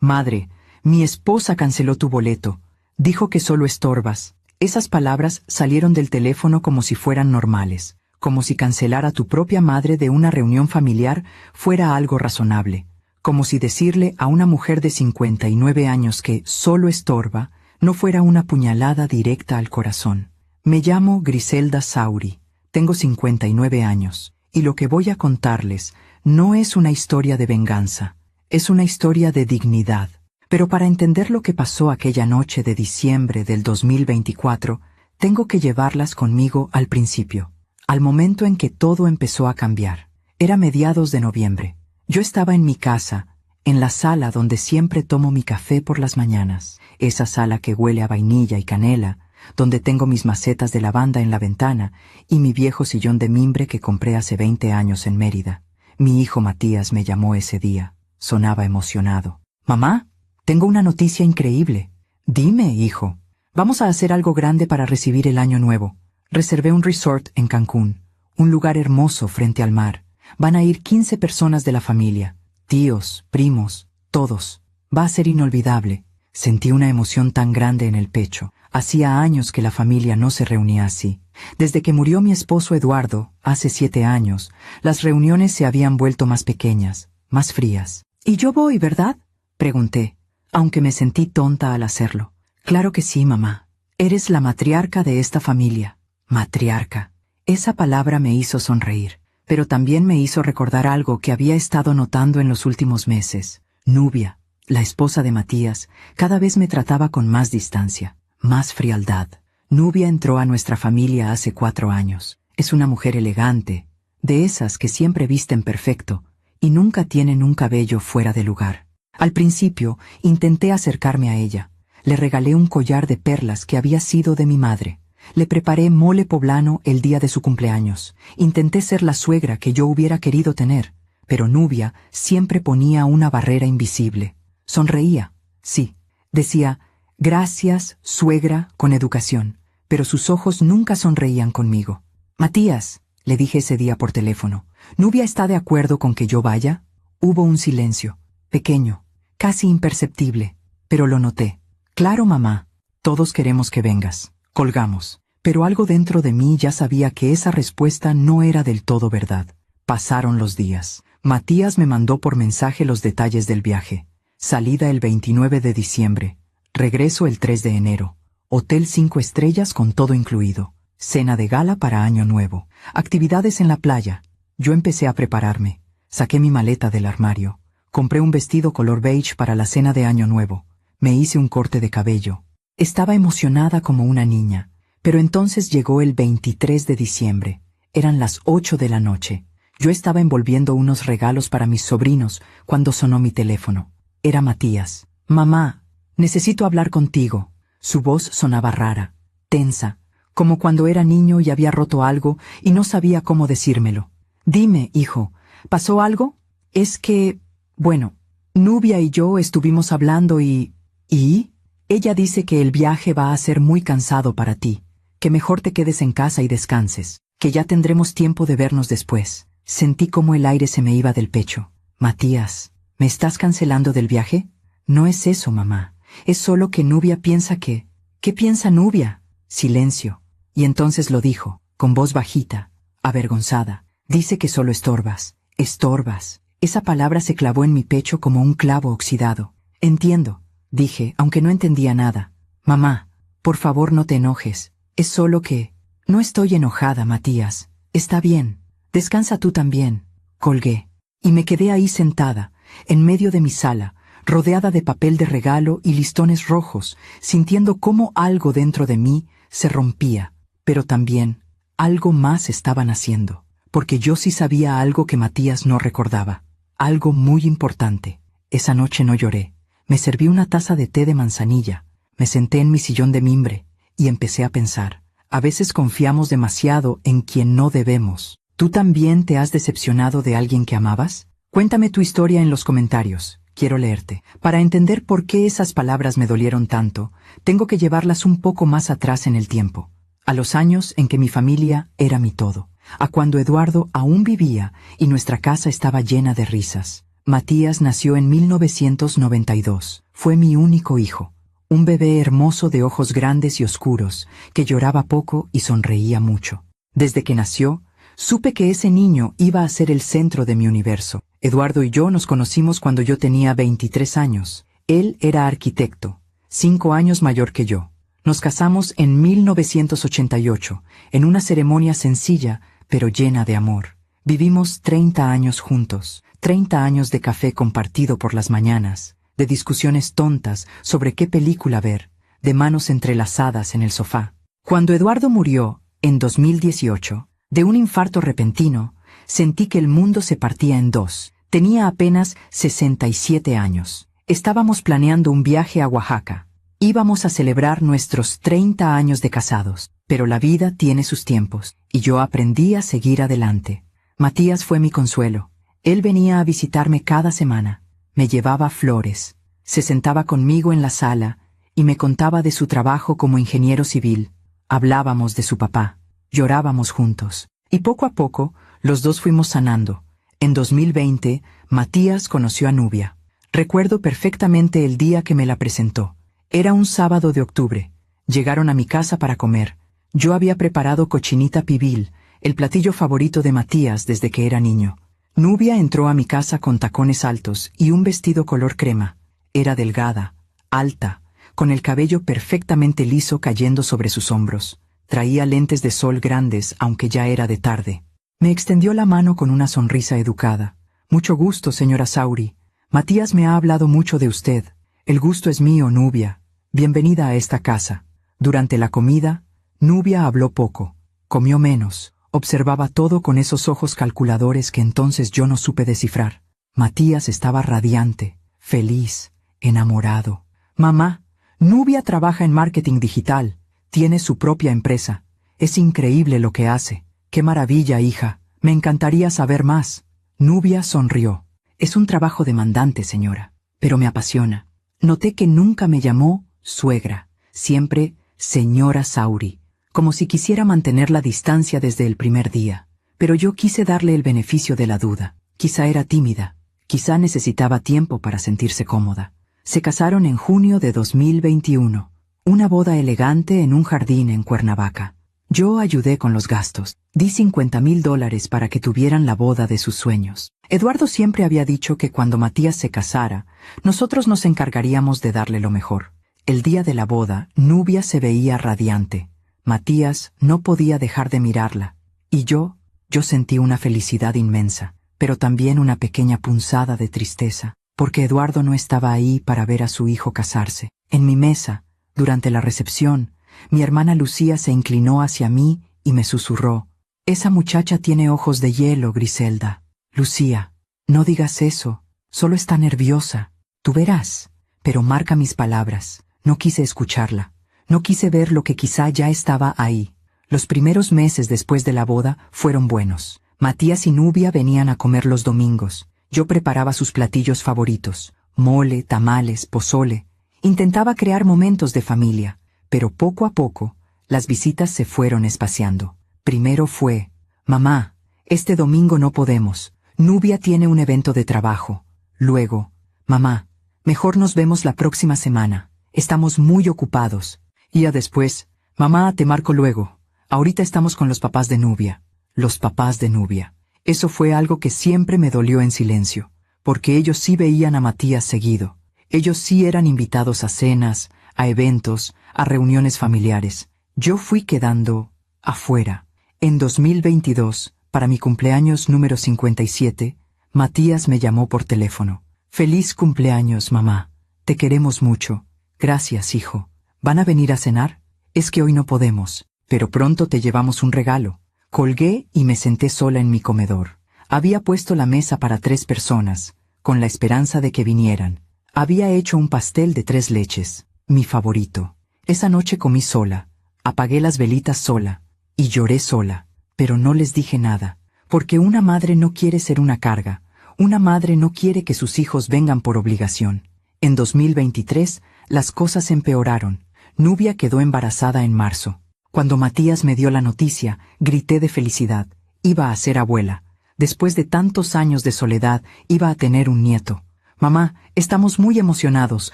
Madre, mi esposa canceló tu boleto. Dijo que solo estorbas. Esas palabras salieron del teléfono como si fueran normales, como si cancelar a tu propia madre de una reunión familiar fuera algo razonable, como si decirle a una mujer de 59 años que solo estorba no fuera una puñalada directa al corazón. Me llamo Griselda Sauri, tengo 59 años, y lo que voy a contarles no es una historia de venganza, es una historia de dignidad. Pero para entender lo que pasó aquella noche de diciembre del 2024, tengo que llevarlas conmigo al principio, al momento en que todo empezó a cambiar. Era mediados de noviembre. Yo estaba en mi casa, en la sala donde siempre tomo mi café por las mañanas, esa sala que huele a vainilla y canela, donde tengo mis macetas de lavanda en la ventana y mi viejo sillón de mimbre que compré hace 20 años en Mérida. Mi hijo Matías me llamó ese día. Sonaba emocionado. «Mamá, tengo una noticia increíble». «Dime, hijo». «Vamos a hacer algo grande para recibir el año nuevo. Reservé un resort en Cancún, un lugar hermoso frente al mar. Van a ir 15 personas de la familia, tíos, primos, todos. Va a ser inolvidable». Sentí una emoción tan grande en el pecho. Hacía años que la familia no se reunía así. Desde que murió mi esposo Eduardo, hace 7 años, las reuniones se habían vuelto más pequeñas, más frías. «¿Y yo voy, verdad?», pregunté, aunque me sentí tonta al hacerlo. «Claro que sí, mamá. Eres la matriarca de esta familia». Matriarca. Esa palabra me hizo sonreír, pero también me hizo recordar algo que había estado notando en los últimos meses. Nubia, la esposa de Matías, cada vez me trataba con más distancia, más frialdad. Nubia entró a nuestra familia hace 4 años. Es una mujer elegante, de esas que siempre visten perfecto y nunca tienen un cabello fuera de lugar. Al principio intenté acercarme a ella. Le regalé un collar de perlas que había sido de mi madre. Le preparé mole poblano el día de su cumpleaños. Intenté ser la suegra que yo hubiera querido tener, pero Nubia siempre ponía una barrera invisible. Sonreía, sí. Decía, «Gracias, suegra», con educación, pero sus ojos nunca sonreían conmigo. «Matías», le dije ese día por teléfono, «¿Nubia está de acuerdo con que yo vaya?». Hubo un silencio, pequeño, casi imperceptible, pero lo noté. «Claro, mamá, todos queremos que vengas». Colgamos, pero algo dentro de mí ya sabía que esa respuesta no era del todo verdad. Pasaron los días. Matías me mandó por mensaje los detalles del viaje. Salida el 29 de diciembre. Regreso el 3 de enero. Hotel 5 estrellas con todo incluido. Cena de gala para Año Nuevo. Actividades en la playa. Yo empecé a prepararme. Saqué mi maleta del armario. Compré un vestido color beige para la cena de Año Nuevo. Me hice un corte de cabello. Estaba emocionada como una niña, pero entonces llegó el 23 de diciembre. Eran las 8 de la noche. Yo estaba envolviendo unos regalos para mis sobrinos cuando sonó mi teléfono. Era Matías. «Mamá, necesito hablar contigo». Su voz sonaba rara, tensa, como cuando era niño y había roto algo y no sabía cómo decírmelo. «Dime, hijo, ¿pasó algo?». «Es que, bueno, Nubia y yo estuvimos hablando y...». «¿Y?». «Ella dice que el viaje va a ser muy cansado para ti, que mejor te quedes en casa y descanses, que ya tendremos tiempo de vernos después». Sentí como el aire se me iba del pecho. «Matías, ¿me estás cancelando del viaje?». «No es eso, mamá. Es solo que Nubia piensa que...». «¿Qué piensa Nubia?». Silencio. Y entonces lo dijo, con voz bajita, avergonzada. «Dice que solo estorbas». «Estorbas». Esa palabra se clavó en mi pecho como un clavo oxidado. «Entiendo», dije, aunque no entendía nada. «Mamá, por favor no te enojes. Es solo que...». «No estoy enojada, Matías. Está bien. Descansa tú también». Colgué. Y me quedé ahí sentada, en medio de mi sala, rodeada de papel de regalo y listones rojos, sintiendo cómo algo dentro de mí se rompía. Pero también, algo más estaban haciendo, porque yo sí sabía algo que Matías no recordaba. Algo muy importante. Esa noche no lloré. Me serví una taza de té de manzanilla, me senté en mi sillón de mimbre y empecé a pensar. A veces confiamos demasiado en quien no debemos. ¿Tú también te has decepcionado de alguien que amabas? Cuéntame tu historia en los comentarios. Quiero leerte. Para entender por qué esas palabras me dolieron tanto, tengo que llevarlas un poco más atrás en el tiempo. A los años en que mi familia era mi todo. A cuando Eduardo aún vivía y nuestra casa estaba llena de risas. Matías nació en 1992. Fue mi único hijo. Un bebé hermoso de ojos grandes y oscuros, que lloraba poco y sonreía mucho. Desde que nació, supe que ese niño iba a ser el centro de mi universo. Eduardo y yo nos conocimos cuando yo tenía 23 años. Él era arquitecto, 5 años mayor que yo. Nos casamos en 1988, en una ceremonia sencilla, pero llena de amor. Vivimos 30 años juntos, 30 años de café compartido por las mañanas, de discusiones tontas sobre qué película ver, de manos entrelazadas en el sofá. Cuando Eduardo murió, en 2018, de un infarto repentino, sentí que el mundo se partía en dos. Tenía apenas 67 años. Estábamos planeando un viaje a Oaxaca. Íbamos a celebrar nuestros 30 años de casados, pero la vida tiene sus tiempos, y yo aprendí a seguir adelante. Matías fue mi consuelo. Él venía a visitarme cada semana, me llevaba flores, se sentaba conmigo en la sala y me contaba de su trabajo como ingeniero civil. Hablábamos de su papá, llorábamos juntos, y poco a poco los dos fuimos sanando. En 2020, Matías conoció a Nubia. Recuerdo perfectamente el día que me la presentó. Era un sábado de octubre. Llegaron a mi casa para comer. Yo había preparado cochinita pibil, el platillo favorito de Matías desde que era niño. Nubia entró a mi casa con tacones altos y un vestido color crema. Era delgada, alta, con el cabello perfectamente liso cayendo sobre sus hombros. Traía lentes de sol grandes, aunque ya era de tarde. Me extendió la mano con una sonrisa educada. Mucho gusto, señora Sauri. Matías me ha hablado mucho de usted. El gusto es mío, Nubia. Bienvenida a esta casa. Durante la comida, Nubia habló poco. Comió menos. Observaba todo con esos ojos calculadores que entonces yo no supe descifrar. Matías estaba radiante, feliz, enamorado. Mamá, Nubia trabaja en marketing digital. Tiene su propia empresa. Es increíble lo que hace. ¡Qué maravilla, hija! Me encantaría saber más. Nubia sonrió. Es un trabajo demandante, señora, pero me apasiona. Noté que nunca me llamó suegra, siempre señora Sauri, como si quisiera mantener la distancia desde el primer día. Pero yo quise darle el beneficio de la duda. Quizá era tímida, quizá necesitaba tiempo para sentirse cómoda. Se casaron en junio de 2021. Una boda elegante en un jardín en Cuernavaca. Yo ayudé con los gastos. Di $50,000 para que tuvieran la boda de sus sueños. Eduardo siempre había dicho que cuando Matías se casara, nosotros nos encargaríamos de darle lo mejor. El día de la boda, Nubia se veía radiante. Matías no podía dejar de mirarla. Y yo sentí una felicidad inmensa, pero también una pequeña punzada de tristeza, porque Eduardo no estaba ahí para ver a su hijo casarse. En mi mesa, durante la recepción, mi hermana Lucía se inclinó hacia mí y me susurró: «Esa muchacha tiene ojos de hielo, Griselda». «Lucía, no digas eso, solo está nerviosa. Tú verás». Pero marca mis palabras, no quise escucharla. No quise ver lo que quizá ya estaba ahí. Los primeros meses después de la boda fueron buenos. Matías y Nubia venían a comer los domingos. Yo preparaba sus platillos favoritos: mole, tamales, pozole. Intentaba crear momentos de familia, pero poco a poco, las visitas se fueron espaciando. Primero fue: «Mamá, este domingo no podemos. Nubia tiene un evento de trabajo». Luego: «Mamá, mejor nos vemos la próxima semana. Estamos muy ocupados». Y ya después: «Mamá, te marco luego. Ahorita estamos con los papás de Nubia». Los papás de Nubia. Eso fue algo que siempre me dolió en silencio, porque ellos sí veían a Matías seguido. Ellos sí eran invitados a cenas, a eventos, a reuniones familiares. Yo fui quedando afuera. En 2022, para mi cumpleaños número 57, Matías me llamó por teléfono. «Feliz cumpleaños, mamá. Te queremos mucho». «Gracias, hijo. ¿Van a venir a cenar?» «Es que hoy no podemos, pero pronto te llevamos un regalo». Colgué y me senté sola en mi comedor. Había puesto la mesa para 3 personas, con la esperanza de que vinieran. Había hecho un pastel de 3 leches, mi favorito. Esa noche comí sola, apagué las velitas sola, y lloré sola, pero no les dije nada, porque una madre no quiere ser una carga, una madre no quiere que sus hijos vengan por obligación. En 2023, las cosas empeoraron. Nubia quedó embarazada en marzo. Cuando Matías me dio la noticia, grité de felicidad. Iba a ser abuela. Después de tantos años de soledad, iba a tener un nieto. Mamá, estamos muy emocionados.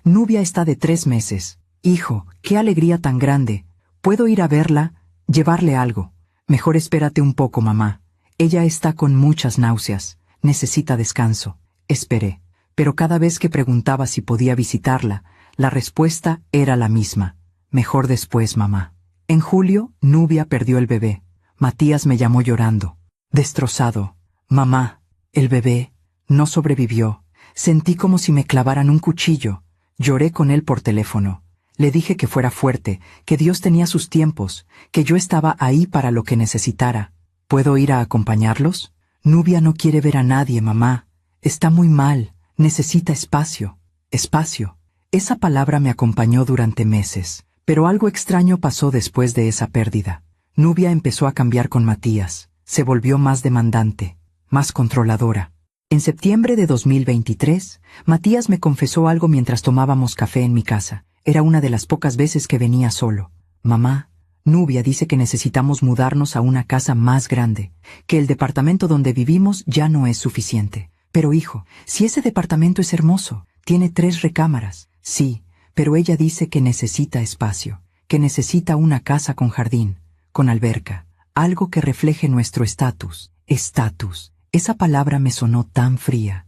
Nubia está de 3 meses. Hijo, qué alegría tan grande. ¿Puedo ir a verla? Llevarle algo. Mejor espérate un poco, mamá. Ella está con muchas náuseas. Necesita descanso. Esperé. Pero cada vez que preguntaba si podía visitarla, la respuesta era la misma. Mejor después, mamá. En julio, Nubia perdió el bebé. Matías me llamó llorando. Destrozado. Mamá, el bebé no sobrevivió. Sentí como si me clavaran un cuchillo. Lloré con él por teléfono. Le dije que fuera fuerte, que Dios tenía sus tiempos, que yo estaba ahí para lo que necesitara. ¿Puedo ir a acompañarlos? Nubia no quiere ver a nadie, mamá. Está muy mal. Necesita espacio. Espacio. Esa palabra me acompañó durante meses, pero algo extraño pasó después de esa pérdida. Nubia empezó a cambiar con Matías. Se volvió más demandante, más controladora. En septiembre de 2023, Matías me confesó algo mientras tomábamos café en mi casa. Era una de las pocas veces que venía solo. Mamá, Nubia dice que necesitamos mudarnos a una casa más grande, que el departamento donde vivimos ya no es suficiente. Pero hijo, si ese departamento es hermoso, tiene 3 recámaras. Sí, pero ella dice que necesita espacio, que necesita una casa con jardín, con alberca, algo que refleje nuestro estatus. Estatus. Esa palabra me sonó tan fría.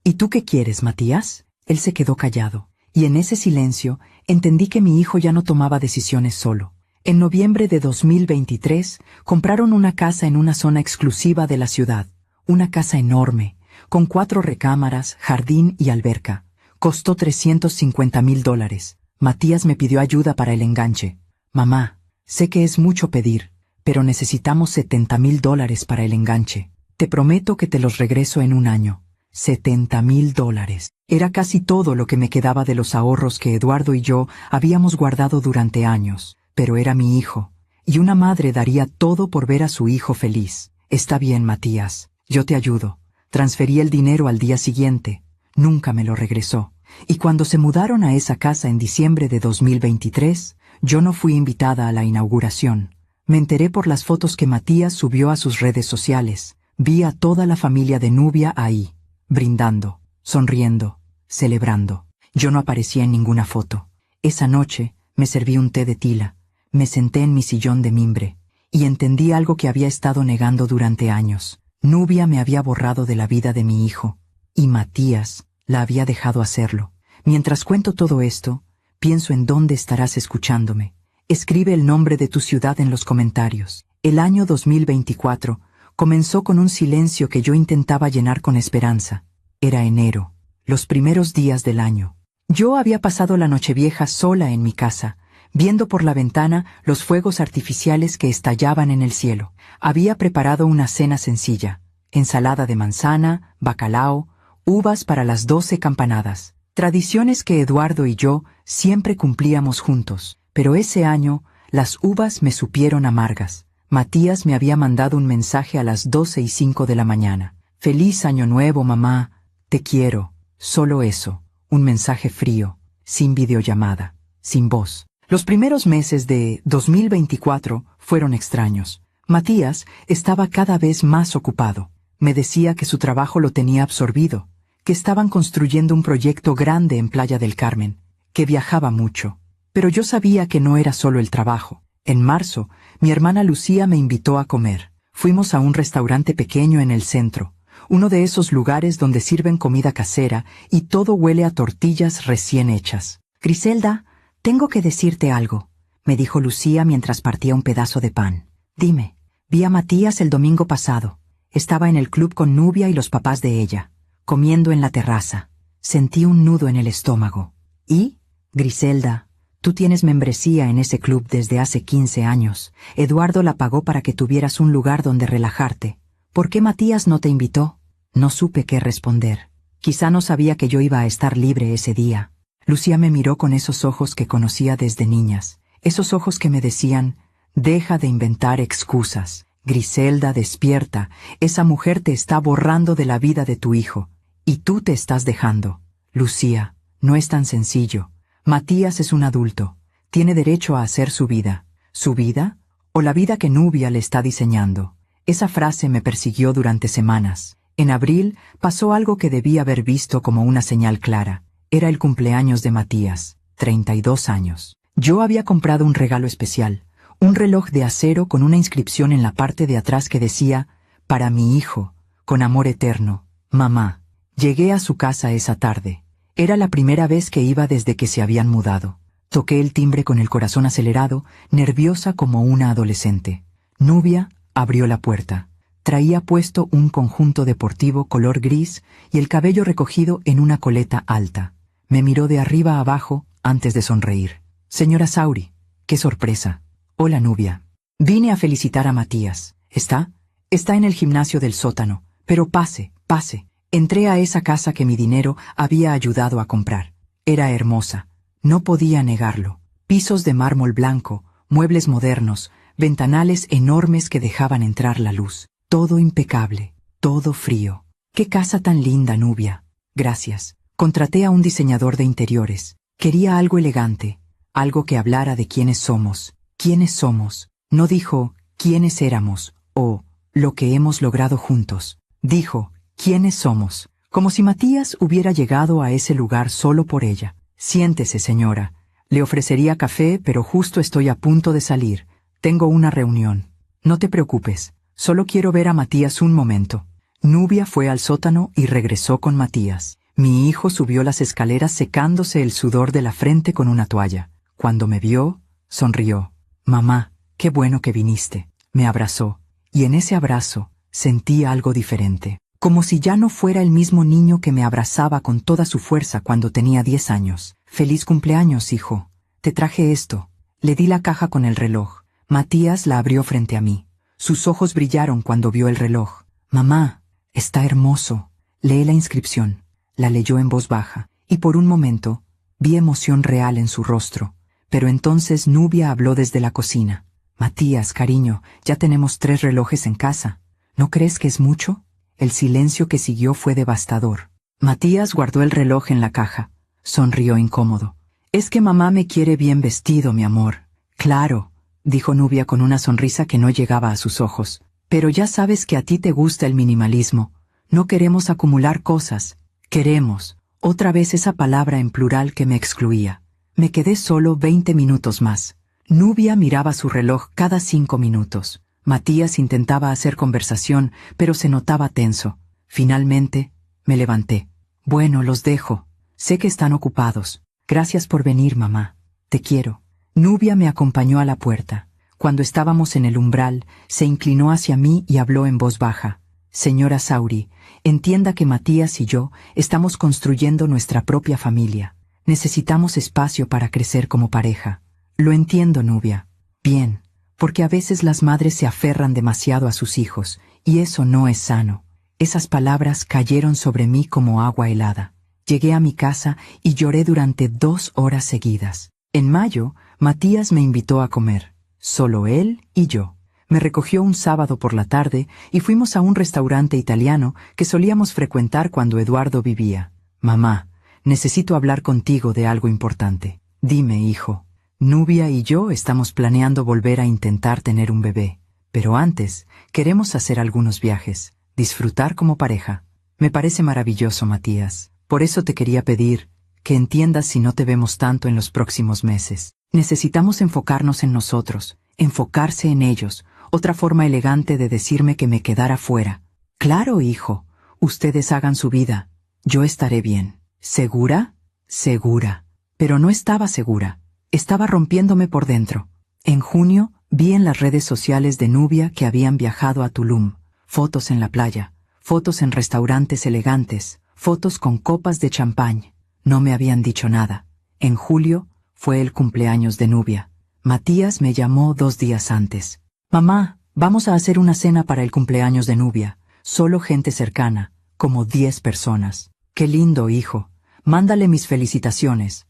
¿Y tú qué quieres, Matías? Él se quedó callado, y en ese silencio entendí que mi hijo ya no tomaba decisiones solo. En noviembre de 2023 compraron una casa en una zona exclusiva de la ciudad, una casa enorme, con 4 recámaras, jardín y alberca. Costó $350,000. Matías me pidió ayuda para el enganche. Mamá, sé que es mucho pedir, pero necesitamos $70,000 para el enganche. Te prometo que te los regreso en un año. $70,000. Era casi todo lo que me quedaba de los ahorros que Eduardo y yo habíamos guardado durante años. Pero era mi hijo, y una madre daría todo por ver a su hijo feliz. Está bien, Matías, yo te ayudo. Transferí el dinero al día siguiente. Nunca me lo regresó. Y cuando se mudaron a esa casa en diciembre de 2023, yo no fui invitada a la inauguración. Me enteré por las fotos que Matías subió a sus redes sociales. Vi a toda la familia de Nubia ahí, brindando, sonriendo, celebrando. Yo no aparecía en ninguna foto. Esa noche me serví un té de tila, me senté en mi sillón de mimbre, y entendí algo que había estado negando durante años. Nubia me había borrado de la vida de mi hijo, y Matías la había dejado hacerlo. Mientras cuento todo esto, pienso en dónde estarás escuchándome. Escribe el nombre de tu ciudad en los comentarios. El año 2024 comenzó con un silencio que yo intentaba llenar con esperanza. Era enero, los primeros días del año. Yo había pasado la Nochevieja sola en mi casa, viendo por la ventana los fuegos artificiales que estallaban en el cielo. Había preparado una cena sencilla: ensalada de manzana, bacalao, uvas para las 12 campanadas. Tradiciones que Eduardo y yo siempre cumplíamos juntos. Pero ese año, las uvas me supieron amargas. Matías me había mandado un mensaje a las 12:05 de la mañana. «Feliz Año Nuevo, mamá. Te quiero». Solo eso. Un mensaje frío, sin videollamada, sin voz. Los primeros meses de 2024 fueron extraños. Matías estaba cada vez más ocupado. Me decía que su trabajo lo tenía absorbido, que estaban construyendo un proyecto grande en Playa del Carmen, que viajaba mucho. Pero yo sabía que no era solo el trabajo. En marzo, mi hermana Lucía me invitó a comer. Fuimos a un restaurante pequeño en el centro, uno de esos lugares donde sirven comida casera y todo huele a tortillas recién hechas. «Griselda, tengo que decirte algo», me dijo Lucía mientras partía un pedazo de pan. «Dime, vi a Matías el domingo pasado. Estaba en el club con Nubia y los papás de ella, comiendo en la terraza. Sentí un nudo en el estómago. ¿Y? Griselda, tú tienes membresía en ese club desde hace 15 años. Eduardo la pagó para que tuvieras un lugar donde relajarte. ¿Por qué Matías no te invitó?» No supe qué responder. Quizá no sabía que yo iba a estar libre ese día. Lucía me miró con esos ojos que conocía desde niñas, esos ojos que me decían: «Deja de inventar excusas. Griselda, despierta. Esa mujer te está borrando de la vida de tu hijo. Y tú te estás dejando». Lucía, no es tan sencillo. Matías es un adulto. Tiene derecho a hacer su vida. ¿Su vida? ¿O la vida que Nubia le está diseñando? Esa frase me persiguió durante semanas. En abril pasó algo que debí haber visto como una señal clara. Era el cumpleaños de Matías, 32 años. Yo había comprado un regalo especial, un reloj de acero con una inscripción en la parte de atrás que decía, «Para mi hijo, con amor eterno, mamá». Llegué a su casa esa tarde. Era la primera vez que iba desde que se habían mudado. Toqué el timbre con el corazón acelerado, nerviosa como una adolescente. Nubia abrió la puerta. Traía puesto un conjunto deportivo color gris y el cabello recogido en una coleta alta. Me miró de arriba a abajo antes de sonreír. «Señora Sauri, qué sorpresa». «Hola, Nubia. Vine a felicitar a Matías. ¿Está? Está en el gimnasio del sótano. Pero pase, pase». Entré a esa casa que mi dinero había ayudado a comprar. Era hermosa. No podía negarlo. Pisos de mármol blanco, muebles modernos, ventanales enormes que dejaban entrar la luz. Todo impecable, todo frío. «Qué casa tan linda, Nubia». «Gracias». Contraté a un diseñador de interiores. Quería algo elegante, algo que hablara de quiénes somos. ¿Quiénes somos? No dijo quiénes éramos o lo que hemos logrado juntos. Dijo quiénes somos, como si Matías hubiera llegado a ese lugar solo por ella. «Siéntese, señora. Le ofrecería café, pero justo estoy a punto de salir. Tengo una reunión». «No te preocupes. Solo quiero ver a Matías un momento». Nubia fue al sótano y regresó con Matías. Mi hijo subió las escaleras secándose el sudor de la frente con una toalla. Cuando me vio, sonrió. «Mamá, qué bueno que viniste». Me abrazó, y en ese abrazo sentí algo diferente. Como si ya no fuera el mismo niño que me abrazaba con toda su fuerza cuando tenía 10 años. «Feliz cumpleaños, hijo. Te traje esto». Le di la caja con el reloj. Matías la abrió frente a mí. Sus ojos brillaron cuando vio el reloj. «Mamá, está hermoso». Lee la inscripción. La leyó en voz baja, y por un momento vi emoción real en su rostro. Pero entonces Nubia habló desde la cocina. «Matías, cariño, ya tenemos 3 relojes en casa. ¿No crees que es mucho?». El silencio que siguió fue devastador. Matías guardó el reloj en la caja. Sonrió incómodo. «Es que mamá me quiere bien vestido, mi amor». «Claro», dijo Nubia con una sonrisa que no llegaba a sus ojos. «Pero ya sabes que a ti te gusta el minimalismo. No queremos acumular cosas. Queremos». Otra vez esa palabra en plural que me excluía. Me quedé solo 20 minutos más. Nubia miraba su reloj cada 5 minutos. Matías intentaba hacer conversación, pero se notaba tenso. Finalmente, me levanté. «Bueno, los dejo. Sé que están ocupados. Gracias por venir, mamá. Te quiero». Nubia me acompañó a la puerta. Cuando estábamos en el umbral, se inclinó hacia mí y habló en voz baja. «Señora Sauri, entienda que Matías y yo estamos construyendo nuestra propia familia. Necesitamos espacio para crecer como pareja». «Lo entiendo, Nubia». «Bien. Porque a veces las madres se aferran demasiado a sus hijos, y eso no es sano». Esas palabras cayeron sobre mí como agua helada. Llegué a mi casa y lloré durante 2 horas seguidas. En mayo, Matías me invitó a comer. Solo él y yo. Me recogió un sábado por la tarde y fuimos a un restaurante italiano que solíamos frecuentar cuando Eduardo vivía. «Mamá, necesito hablar contigo de algo importante». «Dime, hijo». «Nubia y yo estamos planeando volver a intentar tener un bebé, pero antes queremos hacer algunos viajes, disfrutar como pareja». «Me parece maravilloso, Matías. Por eso te quería pedir que entiendas si no te vemos tanto en los próximos meses. Necesitamos enfocarnos en nosotros, enfocarse en ellos». Otra forma elegante de decirme que me quedara fuera. «Claro, hijo. Ustedes hagan su vida. Yo estaré bien». «¿Segura?» «Segura». Pero no estaba segura. Estaba rompiéndome por dentro. En junio vi en las redes sociales de Nubia que habían viajado a Tulum. Fotos en la playa, fotos en restaurantes elegantes, fotos con copas de champán. No me habían dicho nada. En julio fue el cumpleaños de Nubia. Matías me llamó 2 días antes. «Mamá, vamos a hacer una cena para el cumpleaños de Nubia. Solo gente cercana, como 10 personas». «Qué lindo, hijo. Mándale mis felicitaciones».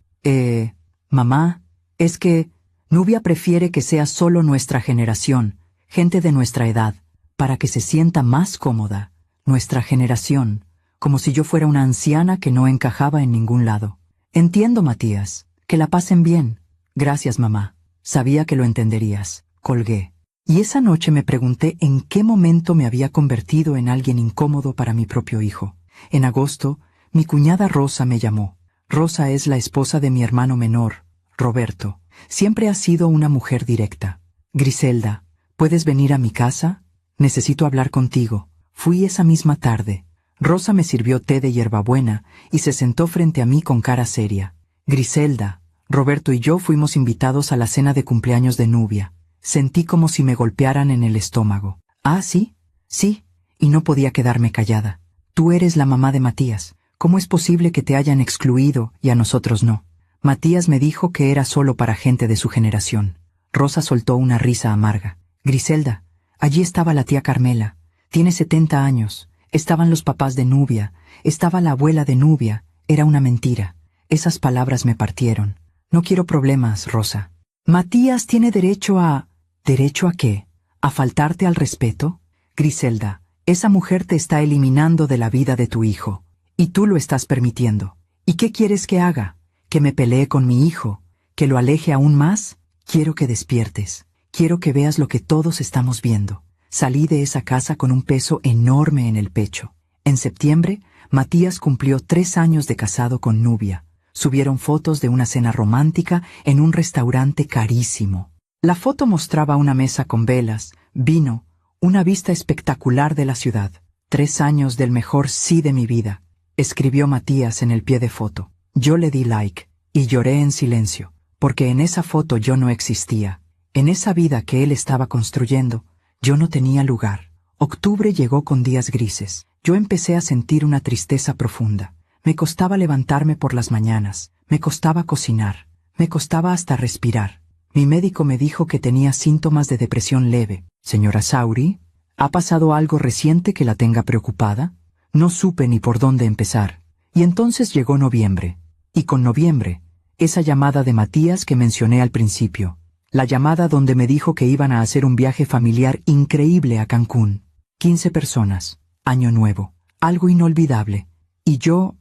Mamá, es que Nubia prefiere que sea solo nuestra generación, gente de nuestra edad, para que se sienta más cómoda. Nuestra generación, como si yo fuera una anciana que no encajaba en ningún lado». «Entiendo, Matías. Que la pasen bien». «Gracias, mamá. Sabía que lo entenderías». Colgué. Y esa noche me pregunté en qué momento me había convertido en alguien incómodo para mi propio hijo. En agosto, mi cuñada Rosa me llamó. Rosa es la esposa de mi hermano menor, Roberto. Siempre ha sido una mujer directa. Griselda, ¿puedes venir a mi casa? Necesito hablar contigo. Fui esa misma tarde. Rosa me sirvió té de hierbabuena y se sentó frente a mí con cara seria. Griselda, Roberto y yo fuimos invitados a la cena de cumpleaños de Nubia. Sentí como si me golpearan en el estómago. ¿Ah, sí? Sí, y no podía quedarme callada. Tú eres la mamá de Matías. ¿Cómo es posible que te hayan excluido y a nosotros no? Matías me dijo que era solo para gente de su generación. Rosa soltó una risa amarga. Griselda, allí estaba la tía Carmela. Tiene 70 años. Estaban los papás de Nubia. Estaba la abuela de Nubia. Era una mentira. Esas palabras me partieron. No quiero problemas, Rosa. Matías tiene derecho a... ¿Derecho a qué? ¿A faltarte al respeto? Griselda, esa mujer te está eliminando de la vida de tu hijo. Y tú lo estás permitiendo. ¿Y qué quieres que haga? ¿Que me pelee con mi hijo? ¿Que lo aleje aún más? Quiero que despiertes. Quiero que veas lo que todos estamos viendo. Salí de esa casa con un peso enorme en el pecho. En septiembre, Matías cumplió 3 años de casado con Nubia. Subieron fotos de una cena romántica en un restaurante carísimo. La foto mostraba una mesa con velas, vino, una vista espectacular de la ciudad. 3 años del mejor sí de mi vida, escribió Matías en el pie de foto. Yo le di like, y lloré en silencio, porque en esa foto yo no existía. En esa vida que él estaba construyendo, yo no tenía lugar. Octubre llegó con días grises. Yo empecé a sentir una tristeza profunda. Me costaba levantarme por las mañanas, me costaba cocinar, me costaba hasta respirar. Mi médico me dijo que tenía síntomas de depresión leve. Señora Sauri, ¿ha pasado algo reciente que la tenga preocupada? No supe ni por dónde empezar. Y entonces llegó noviembre. Y con noviembre, esa llamada de Matías que mencioné al principio. La llamada donde me dijo que iban a hacer un viaje familiar increíble a Cancún. 15 personas. Año nuevo. Algo inolvidable. Y yo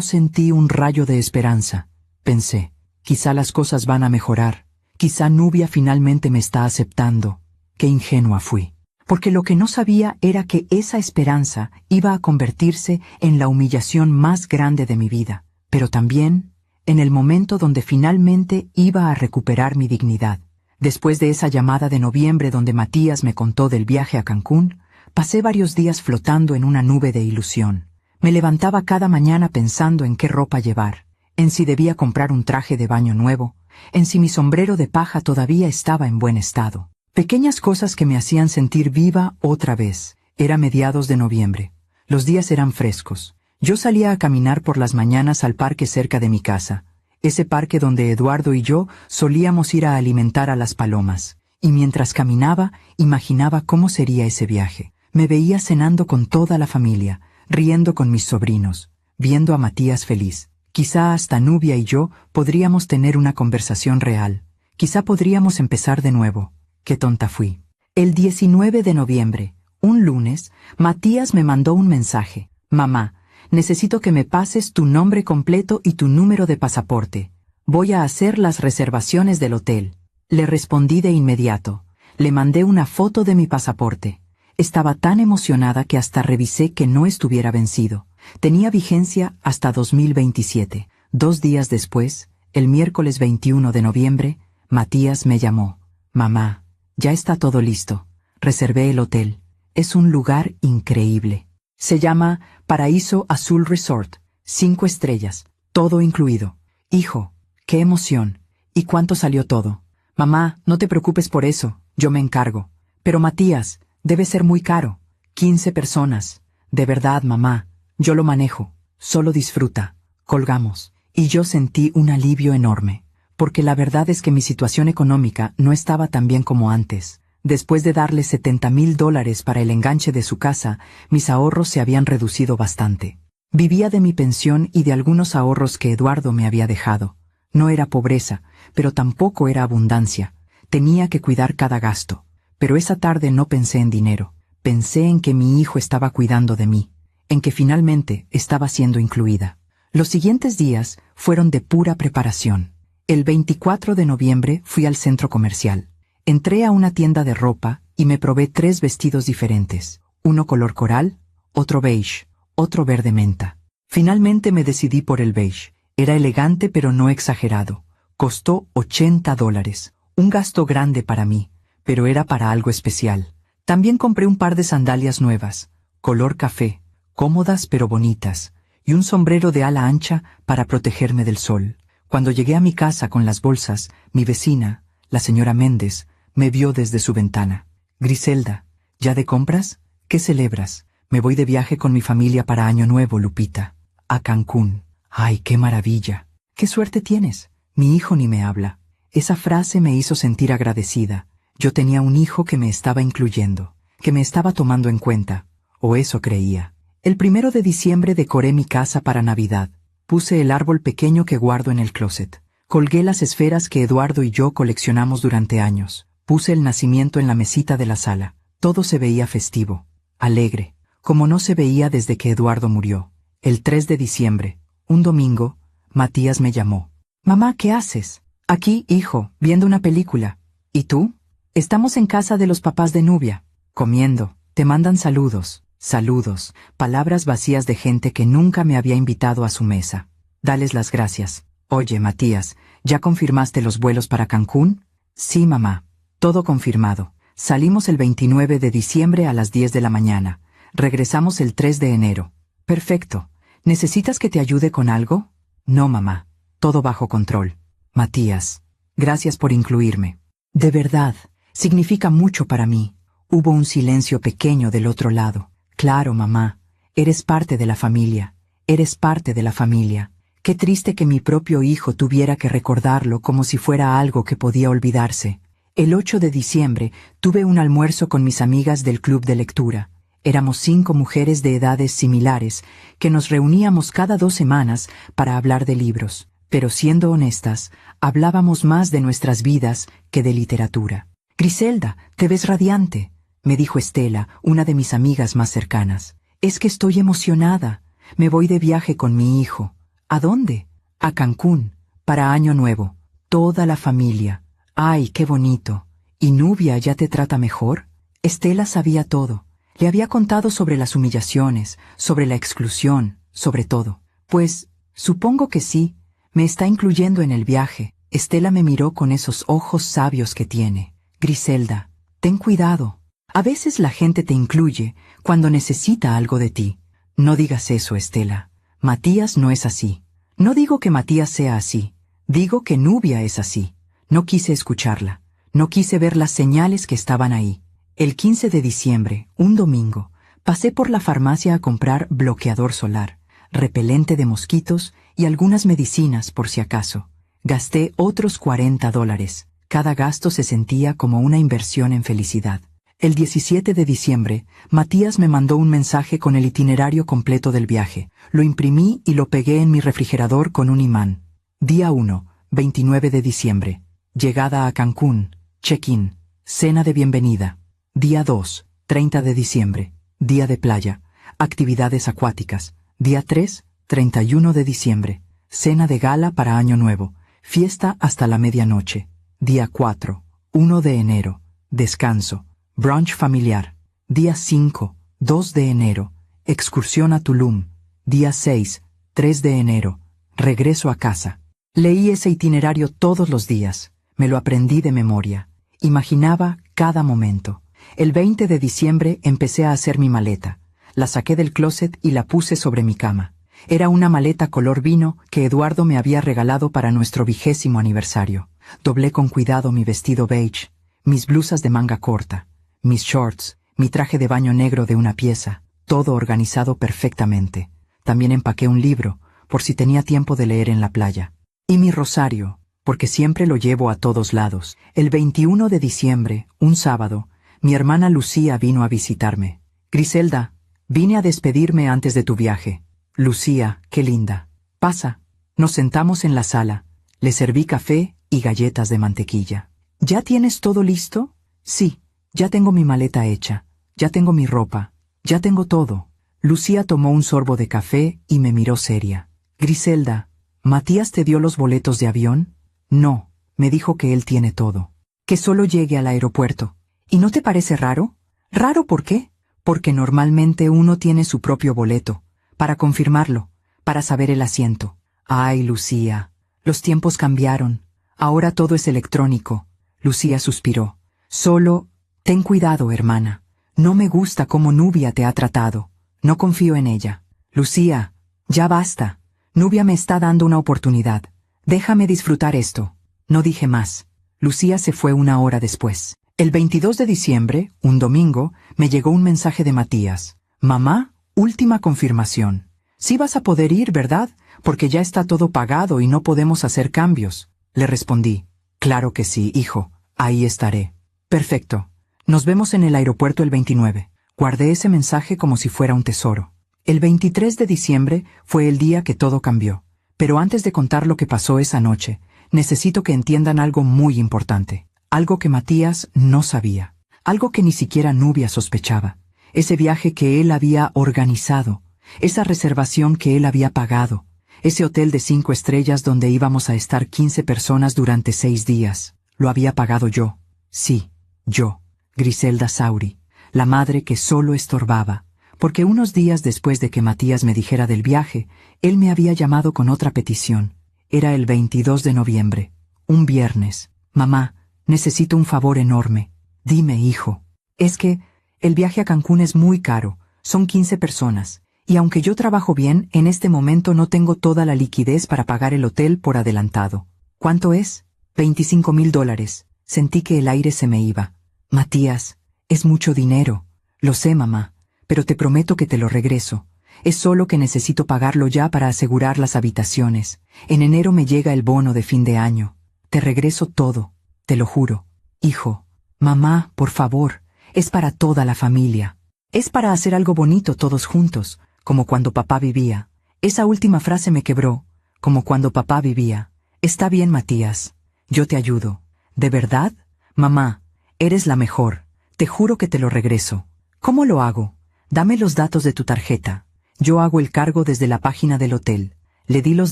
sentí un rayo de esperanza. Pensé, quizá las cosas van a mejorar. Quizá Nubia finalmente me está aceptando. Qué ingenua fui. Porque lo que no sabía era que esa esperanza iba a convertirse en la humillación más grande de mi vida. Pero también en el momento donde finalmente iba a recuperar mi dignidad. Después de esa llamada de noviembre donde Matías me contó del viaje a Cancún, pasé varios días flotando en una nube de ilusión. Me levantaba cada mañana pensando en qué ropa llevar, en si debía comprar un traje de baño nuevo, en si mi sombrero de paja todavía estaba en buen estado. Pequeñas cosas que me hacían sentir viva otra vez. Era mediados de noviembre. Los días eran frescos. Yo salía a caminar por las mañanas al parque cerca de mi casa, ese parque donde Eduardo y yo solíamos ir a alimentar a las palomas. Y mientras caminaba, imaginaba cómo sería ese viaje. Me veía cenando con toda la familia, riendo con mis sobrinos, viendo a Matías feliz. Quizá hasta Nubia y yo podríamos tener una conversación real. Quizá podríamos empezar de nuevo. Qué tonta fui. El 19 de noviembre, un lunes, Matías me mandó un mensaje. Mamá, necesito que me pases tu nombre completo y tu número de pasaporte. Voy a hacer las reservaciones del hotel. Le respondí de inmediato. Le mandé una foto de mi pasaporte. Estaba tan emocionada que hasta revisé que no estuviera vencido. Tenía vigencia hasta 2027. 2 días después, el miércoles 21 de noviembre, Matías me llamó. Mamá, ya está todo listo. Reservé el hotel. Es un lugar increíble. Se llama Paraíso Azul Resort. 5 estrellas. Todo incluido. Hijo, qué emoción. ¿Y cuánto salió todo? Mamá, no te preocupes por eso. Yo me encargo. Pero Matías, debe ser muy caro. 15 personas. De verdad, mamá. Yo lo manejo. Solo disfruta. Colgamos. Y yo sentí un alivio enorme. Porque la verdad es que mi situación económica no estaba tan bien como antes. Después de darle $70,000 para el enganche de su casa, mis ahorros se habían reducido bastante. Vivía de mi pensión y de algunos ahorros que Eduardo me había dejado. No era pobreza, pero tampoco era abundancia. Tenía que cuidar cada gasto. Pero esa tarde no pensé en dinero. Pensé en que mi hijo estaba cuidando de mí, en que finalmente estaba siendo incluida. Los siguientes días fueron de pura preparación. El 24 de noviembre fui al centro comercial. Entré a una tienda de ropa y me probé 3 vestidos diferentes, uno color coral, otro beige, otro verde menta. Finalmente me decidí por el beige. Era elegante pero no exagerado. Costó $80, un gasto grande para mí, pero era para algo especial. También compré un par de sandalias nuevas, color café, cómodas pero bonitas, y un sombrero de ala ancha para protegerme del sol. Cuando llegué a mi casa con las bolsas, mi vecina, la señora Méndez, me vio desde su ventana. Griselda, ¿ya de compras? ¿Qué celebras? Me voy de viaje con mi familia para Año Nuevo, Lupita. A Cancún. ¡Ay, qué maravilla! ¡Qué suerte tienes! Mi hijo ni me habla. Esa frase me hizo sentir agradecida. Yo tenía un hijo que me estaba incluyendo, que me estaba tomando en cuenta, o eso creía. El 1 de diciembre decoré mi casa para Navidad. Puse el árbol pequeño que guardo en el closet. Colgué las esferas que Eduardo y yo coleccionamos durante años. Puse el nacimiento en la mesita de la sala. Todo se veía festivo, alegre, como no se veía desde que Eduardo murió. El 3 de diciembre, un domingo, Matías me llamó. «Mamá, ¿qué haces?» «Aquí, hijo, viendo una película». «¿Y tú?» «Estamos en casa de los papás de Nubia, comiendo. Te mandan saludos». Saludos, palabras vacías de gente que nunca me había invitado a su mesa. Dales las gracias. «Oye, Matías, ¿ya confirmaste los vuelos para Cancún?» «Sí, mamá. Todo confirmado. Salimos el 29 de diciembre a las 10 de la mañana. Regresamos el 3 de enero. Perfecto. ¿Necesitas que te ayude con algo?» «No, mamá. Todo bajo control». «Matías, gracias por incluirme. De verdad, significa mucho para mí». Hubo un silencio pequeño del otro lado. «Claro, mamá. Eres parte de la familia. Eres parte de la familia. Qué triste que mi propio hijo tuviera que recordarlo como si fuera algo que podía olvidarse». El 8 de diciembre tuve un almuerzo con mis amigas del club de lectura. Éramos 5 mujeres de edades similares que nos reuníamos cada 2 semanas para hablar de libros. Pero siendo honestas, hablábamos más de nuestras vidas que de literatura. «Griselda, te ves radiante», me dijo Estela, una de mis amigas más cercanas. «Es que estoy emocionada. Me voy de viaje con mi hijo». «¿A dónde?» «A Cancún, para Año Nuevo. Toda la familia». «Ay, qué bonito. ¿Y Nubia ya te trata mejor?» Estela sabía todo. Le había contado sobre las humillaciones, sobre la exclusión, sobre todo. «Pues, supongo que sí. Me está incluyendo en el viaje». Estela me miró con esos ojos sabios que tiene. «Griselda, ten cuidado. A veces la gente te incluye cuando necesita algo de ti». «No digas eso, Estela. Matías no es así». «No digo que Matías sea así. Digo que Nubia es así». No quise escucharla. No quise ver las señales que estaban ahí. El 15 de diciembre, un domingo, pasé por la farmacia a comprar bloqueador solar, repelente de mosquitos y algunas medicinas por si acaso. Gasté otros $40. Cada gasto se sentía como una inversión en felicidad. El 17 de diciembre, Matías me mandó un mensaje con el itinerario completo del viaje. Lo imprimí y lo pegué en mi refrigerador con un imán. Día 1, 29 de diciembre. Llegada a Cancún. Check-in. Cena de bienvenida. Día 2, 30 de diciembre. Día de playa. Actividades acuáticas. Día 3, 31 de diciembre. Cena de gala para Año Nuevo. Fiesta hasta la medianoche. Día 4, 1 de enero. Descanso. Brunch familiar. Día 5, 2 de enero. Excursión a Tulum. Día 6, 3 de enero. Regreso a casa. Leí ese itinerario todos los días. Me lo aprendí de memoria. Imaginaba cada momento. El 20 de diciembre empecé a hacer mi maleta. La saqué del closet y la puse sobre mi cama. Era una maleta color vino que Eduardo me había regalado para nuestro 20º aniversario. Doblé con cuidado mi vestido beige, mis blusas de manga corta, mis shorts, mi traje de baño negro de una pieza, todo organizado perfectamente. También empaqué un libro, por si tenía tiempo de leer en la playa. Y mi rosario, porque siempre lo llevo a todos lados. El 21 de diciembre, un sábado, mi hermana Lucía vino a visitarme. «Griselda, vine a despedirme antes de tu viaje». «Lucía, qué linda. Pasa». Nos sentamos en la sala. Le serví café y galletas de mantequilla. «¿Ya tienes todo listo?» «Sí, ya tengo mi maleta hecha. Ya tengo mi ropa. Ya tengo todo». Lucía tomó un sorbo de café y me miró seria. «Griselda, ¿Matías te dio los boletos de avión?» «No, me dijo que él tiene todo». que solo llegue al aeropuerto. ¿Y no te parece raro? ¿Raro por qué? Porque normalmente uno tiene su propio boleto, para confirmarlo, para saber el asiento. Ay, Lucía, los tiempos cambiaron. Ahora todo es electrónico. Lucía suspiró. Solo, ten cuidado, hermana. No me gusta cómo Nubia te ha tratado. No confío en ella. Lucía, ya basta. Nubia me está dando una oportunidad. Déjame disfrutar esto. No dije más. Lucía se fue una hora después. El 22 de diciembre, un domingo, me llegó un mensaje de Matías. Mamá, última confirmación. Sí vas a poder ir, ¿verdad? Porque ya está todo pagado y no podemos hacer cambios. Le respondí. Claro que sí, hijo. Ahí estaré. Perfecto. Nos vemos en el aeropuerto el 29. Guardé ese mensaje como si fuera un tesoro. El 23 de diciembre fue el día que todo cambió. Pero antes de contar lo que pasó esa noche, necesito que entiendan algo muy importante. Algo que Matías no sabía. Algo que ni siquiera Nubia sospechaba. Ese viaje que él había organizado. Esa reservación que él había pagado. Ese hotel de 5 estrellas donde íbamos a estar 15 personas durante 6 días. Lo había pagado yo. Sí, yo, Griselda Sauri, la madre que solo estorbaba. Porque unos días después de que Matías me dijera del viaje, él me había llamado con otra petición. Era el 22 de noviembre, un viernes. Mamá, necesito un favor enorme. Dime, hijo. Es que el viaje a Cancún es muy caro. Son 15 personas. Y aunque yo trabajo bien, en este momento no tengo toda la liquidez para pagar el hotel por adelantado. ¿Cuánto es? $25,000. Sentí que el aire se me iba. Matías, es mucho dinero. Lo sé, mamá, pero te prometo que te lo regreso. Es solo que necesito pagarlo ya para asegurar las habitaciones. En enero me llega el bono de fin de año. Te regreso todo, te lo juro. Hijo, mamá, por favor, es para toda la familia. Es para hacer algo bonito todos juntos, como cuando papá vivía. Esa última frase me quebró, como cuando papá vivía. Está bien, Matías, yo te ayudo. ¿De verdad? Mamá, eres la mejor. Te juro que te lo regreso. ¿Cómo lo hago? Dame los datos de tu tarjeta. Yo hago el cargo desde la página del hotel. Le di los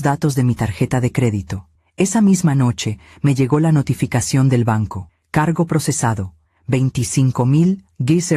datos de mi tarjeta de crédito. Esa misma noche me llegó la notificación del banco. Cargo procesado. 25,000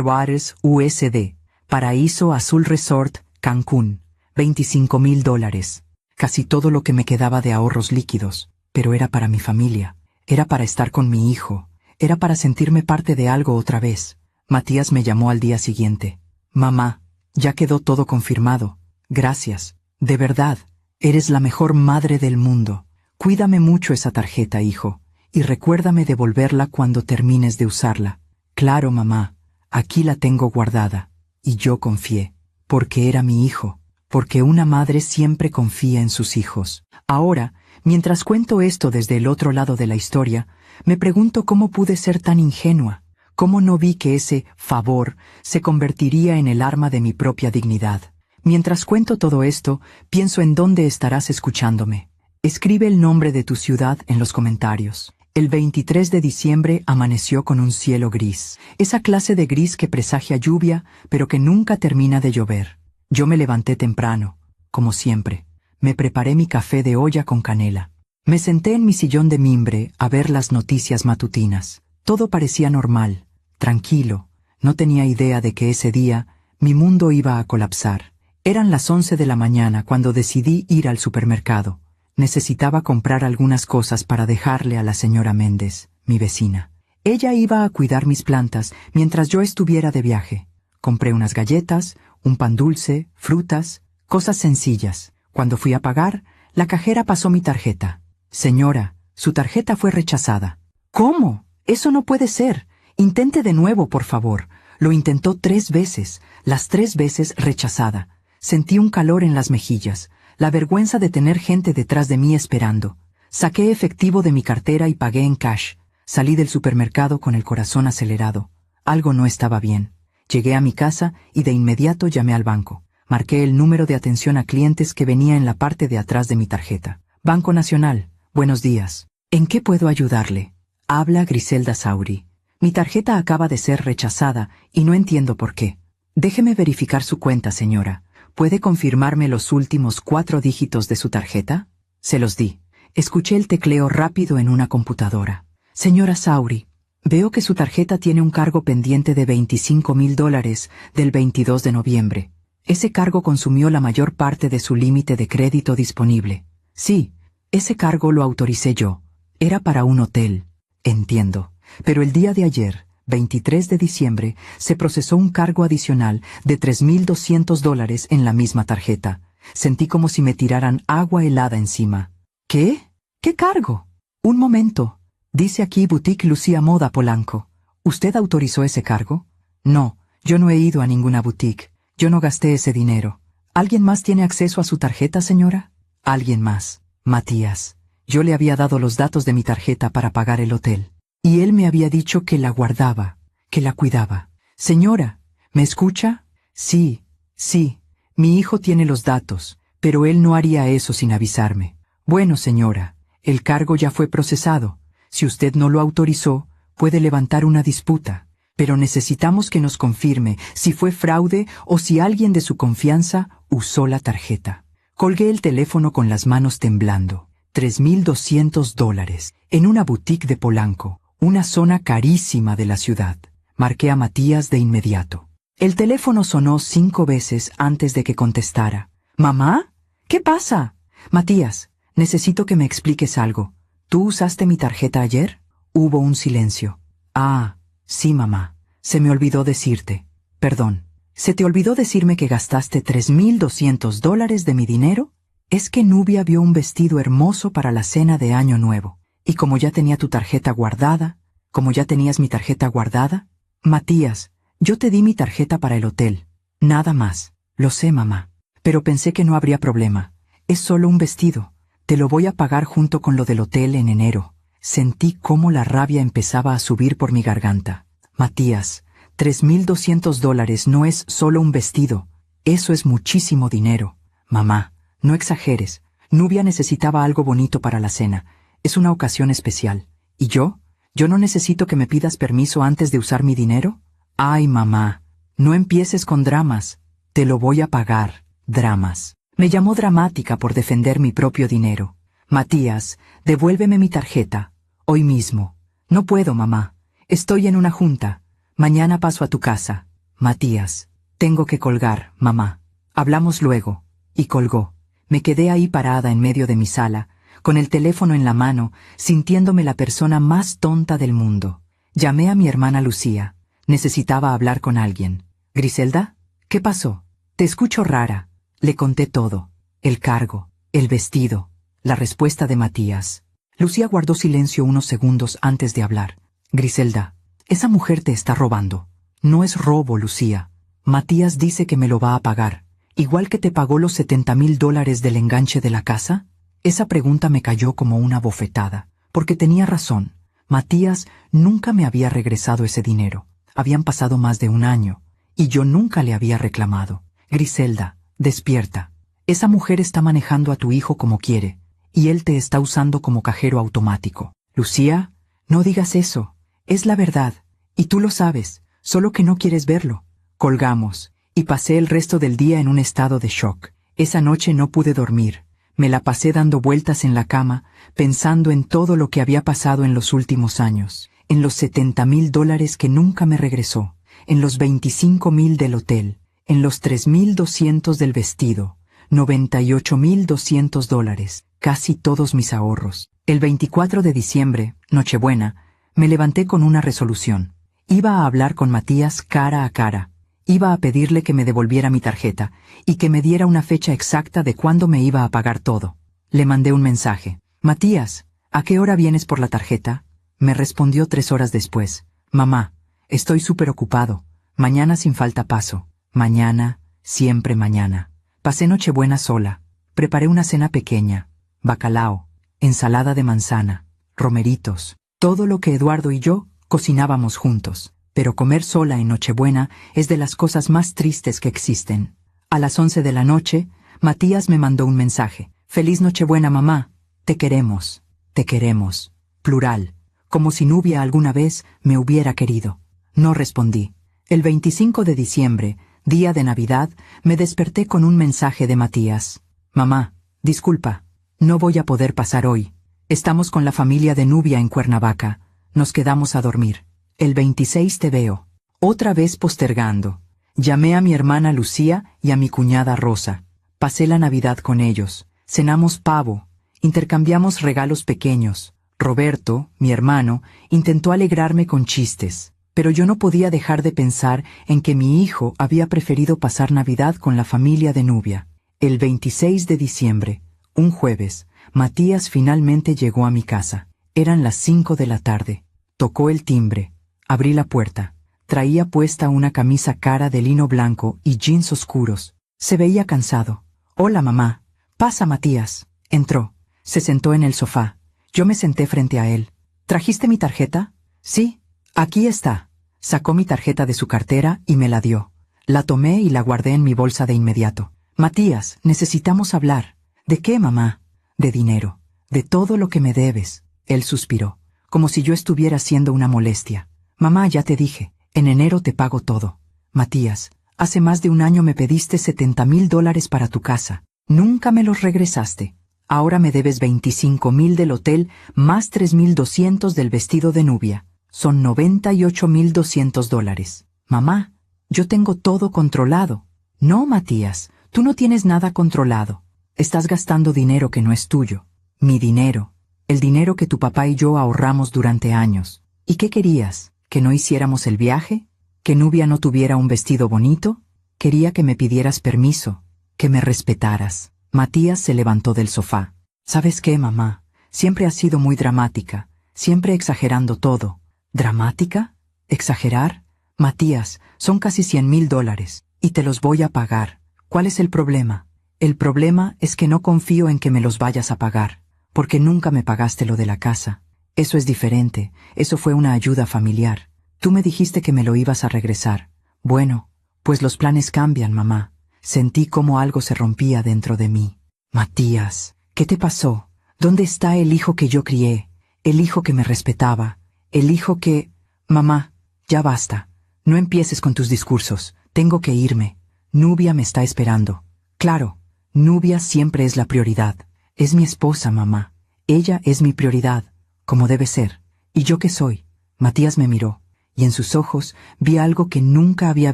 Waters USD. Paraíso Azul Resort, Cancún. $25,000. Casi todo lo que me quedaba de ahorros líquidos. Pero era para mi familia. Era para estar con mi hijo. Era para sentirme parte de algo otra vez. Matías me llamó al día siguiente. Mamá, ya quedó todo confirmado. Gracias. De verdad, eres la mejor madre del mundo. Cuídame mucho esa tarjeta, hijo, y recuérdame devolverla cuando termines de usarla. Claro, mamá, aquí la tengo guardada. Y yo confié, porque era mi hijo, porque una madre siempre confía en sus hijos. Ahora, mientras cuento esto desde el otro lado de la historia, me pregunto cómo pude ser tan ingenua. ¿Cómo no vi que ese favor se convertiría en el arma de mi propia dignidad? Mientras cuento todo esto, pienso en dónde estarás escuchándome. Escribe el nombre de tu ciudad en los comentarios. El 23 de diciembre amaneció con un cielo gris. Esa clase de gris que presagia lluvia, pero que nunca termina de llover. Yo me levanté temprano, como siempre. Me preparé mi café de olla con canela. Me senté en mi sillón de mimbre a ver las noticias matutinas. Todo parecía normal, tranquilo. No tenía idea de que ese día mi mundo iba a colapsar. Eran las 11 de la mañana cuando decidí ir al supermercado. Necesitaba comprar algunas cosas para dejarle a la señora Méndez, mi vecina. Ella iba a cuidar mis plantas mientras yo estuviera de viaje. Compré unas galletas, un pan dulce, frutas, cosas sencillas. Cuando fui a pagar, la cajera pasó mi tarjeta. Señora, su tarjeta fue rechazada. ¿Cómo? Eso no puede ser. Intente de nuevo, por favor. Lo intentó 3 veces, las 3 veces rechazada. Sentí un calor en las mejillas, la vergüenza de tener gente detrás de mí esperando. Saqué efectivo de mi cartera y pagué en cash. Salí del supermercado con el corazón acelerado. Algo no estaba bien. Llegué a mi casa y de inmediato llamé al banco. Marqué el número de atención a clientes que venía en la parte de atrás de mi tarjeta. Banco Nacional, buenos días. ¿En qué puedo ayudarle? Habla Griselda Sauri. Mi tarjeta acaba de ser rechazada y no entiendo por qué. Déjeme verificar su cuenta, señora. ¿Puede confirmarme los últimos 4 dígitos de su tarjeta? Se los di. Escuché el tecleo rápido en una computadora. Señora Sauri, Veo que su tarjeta tiene un cargo pendiente de $25,000 del 22 de noviembre. Ese cargo consumió la mayor parte de su límite de crédito disponible. Sí, ese cargo lo autoricé yo. Era para un hotel. Entiendo. Pero el día de ayer, 23 de diciembre, se procesó un cargo adicional de $3,200 en la misma tarjeta. Sentí como si me tiraran agua helada encima. ¿Qué? ¿Qué cargo? Un momento. Dice aquí Boutique Lucía Moda Polanco. ¿Usted autorizó ese cargo? No, yo no he ido a ninguna boutique. Yo no gasté ese dinero. ¿Alguien más tiene acceso a su tarjeta, señora? Alguien más. Matías. Yo le había dado los datos de mi tarjeta para pagar el hotel. Y él me había dicho que la guardaba, que la cuidaba. Señora, ¿me escucha? Sí, sí. Mi hijo tiene los datos, pero él no haría eso sin avisarme. Bueno, señora, el cargo ya fue procesado. Si usted no lo autorizó, puede levantar una disputa. Pero necesitamos que nos confirme si fue fraude o si alguien de su confianza usó la tarjeta. Colgué el teléfono con las manos temblando. $3,200 en una boutique de Polanco, una zona carísima de la ciudad. Marqué a Matías de inmediato. El teléfono sonó 5 veces antes de que contestara. ¿Mamá? ¿Qué pasa? Matías, necesito que me expliques algo. ¿Tú usaste mi tarjeta ayer? Hubo un silencio. Ah, sí, mamá. Se me olvidó decirte. Perdón. ¿Se te olvidó decirme que gastaste $3,200 de mi dinero? Es que Nubia vio un vestido hermoso para la cena de Año Nuevo. Y como ya tenía tu tarjeta guardada, como ya tenías mi tarjeta guardada, Matías, yo te di mi tarjeta para el hotel. Nada más. Lo sé, mamá. Pero pensé que no habría problema. Es solo un vestido. Te lo voy a pagar junto con lo del hotel en enero. Sentí cómo la rabia empezaba a subir por mi garganta. Matías, $3,200 no es solo un vestido. Eso es muchísimo dinero. Mamá, no exageres. Nubia necesitaba algo bonito para la cena. Es una ocasión especial. ¿Y yo? ¿Yo no necesito que me pidas permiso antes de usar mi dinero? Ay, mamá, no empieces con dramas. Te lo voy a pagar. Dramas. Me llamó dramática por defender mi propio dinero. Matías, devuélveme mi tarjeta. Hoy mismo. No puedo, mamá. Estoy en una junta. Mañana paso a tu casa. Matías, tengo que colgar, mamá. Hablamos luego. Y colgó. Me quedé ahí parada en medio de mi sala, con el teléfono en la mano, sintiéndome la persona más tonta del mundo. Llamé a mi hermana Lucía. Necesitaba hablar con alguien. ¿Griselda? ¿Qué pasó? Te escucho rara. Le conté todo. El cargo, el vestido, la respuesta de Matías. Lucía guardó silencio unos segundos antes de hablar. Griselda, esa mujer te está robando. No es robo, Lucía. Matías dice que me lo va a pagar. Igual que te pagó los $70,000 del enganche de la casa. Esa pregunta me cayó como una bofetada, porque tenía razón. Matías nunca me había regresado ese dinero. Habían pasado más de un año, y yo nunca le había reclamado. Griselda, despierta. Esa mujer está manejando a tu hijo como quiere, y él te está usando como cajero automático. Lucía, no digas eso. Es la verdad, y tú lo sabes, solo que no quieres verlo. Colgamos, y pasé el resto del día en un estado de shock. Esa noche no pude dormir. Me la pasé dando vueltas en la cama, pensando en todo lo que había pasado en los últimos años, en los $70,000 que nunca me regresó, en los $25,000 del hotel, en los $3,200 del vestido, $98,200, casi todos mis ahorros. El 24 de diciembre, Nochebuena, me levanté con una resolución. Iba a hablar con Matías cara a cara. Iba a pedirle que me devolviera mi tarjeta y que me diera una fecha exacta de cuándo me iba a pagar todo. Le mandé un mensaje. Matías, ¿a qué hora vienes por la tarjeta? Me respondió 3 horas después. Mamá, estoy súper ocupado. Mañana sin falta paso. Mañana, siempre mañana. Pasé Nochebuena sola. Preparé una cena pequeña. Bacalao, ensalada de manzana, romeritos. Todo lo que Eduardo y yo cocinábamos juntos. Pero comer sola en Nochebuena es de las cosas más tristes que existen. A las 11 de la noche, Matías me mandó un mensaje. Feliz Nochebuena, mamá. Te queremos. Te queremos. Plural. Como si Nubia alguna vez me hubiera querido. No respondí. El 25 de diciembre, día de Navidad, me desperté con un mensaje de Matías. Mamá, disculpa. No voy a poder pasar hoy. Estamos con la familia de Nubia en Cuernavaca. Nos quedamos a dormir. El 26 te veo. Otra vez postergando. Llamé a mi hermana Lucía y a mi cuñada Rosa. Pasé la Navidad con ellos. Cenamos pavo. Intercambiamos regalos pequeños. Roberto, mi hermano, intentó alegrarme con chistes, pero yo no podía dejar de pensar en que mi hijo había preferido pasar Navidad con la familia de Nubia. El 26 de diciembre, un jueves, Matías finalmente llegó a mi casa. Eran las 5 de la tarde. Tocó el timbre. Abrí la puerta. Traía puesta una camisa cara de lino blanco y jeans oscuros. Se veía cansado. «Hola, mamá». «Pasa, Matías». Entró. Se sentó en el sofá. Yo me senté frente a él. «¿Trajiste mi tarjeta?» «Sí, aquí está». Sacó mi tarjeta de su cartera y me la dio. La tomé y la guardé en mi bolsa de inmediato. «Matías, necesitamos hablar». «¿De qué, mamá?» «De dinero. De todo lo que me debes». Él suspiró, como si yo estuviera siendo una molestia. «Mamá, ya te dije, en enero te pago todo». «Matías, hace más de un año me pediste $70,000 para tu casa. Nunca me los regresaste. Ahora me debes 25,000 del hotel más 3,200 del vestido de Nubia. Son $98,200. Mamá, yo tengo todo controlado». «No, Matías, tú no tienes nada controlado. Estás gastando dinero que no es tuyo. Mi dinero. El dinero que tu papá y yo ahorramos durante años. ¿Y qué querías? ¿Que no hiciéramos el viaje? ¿Que Nubia no tuviera un vestido bonito? Quería que me pidieras permiso, que me respetaras». Matías se levantó del sofá. «¿Sabes qué, mamá? Siempre has sido muy dramática, siempre exagerando todo». «¿Dramática? ¿Exagerar? Matías, son casi $100,000, y te los voy a pagar. ¿Cuál es el problema?» «El problema es que no confío en que me los vayas a pagar, porque nunca me pagaste lo de la casa. Eso es diferente, eso fue una ayuda familiar. Tú me dijiste que me lo ibas a regresar. Bueno, pues los planes cambian, mamá». Sentí como algo se rompía dentro de mí. «Matías, ¿qué te pasó? ¿Dónde está el hijo que yo crié? El hijo que me respetaba. El hijo que...» «Mamá, ya basta. No empieces con tus discursos. Tengo que irme. Nubia me está esperando». «Claro, Nubia siempre es la prioridad. Es mi esposa, mamá. Ella es mi prioridad, como debe ser. ¿Y yo qué soy?» Matías me miró, y en sus ojos vi algo que nunca había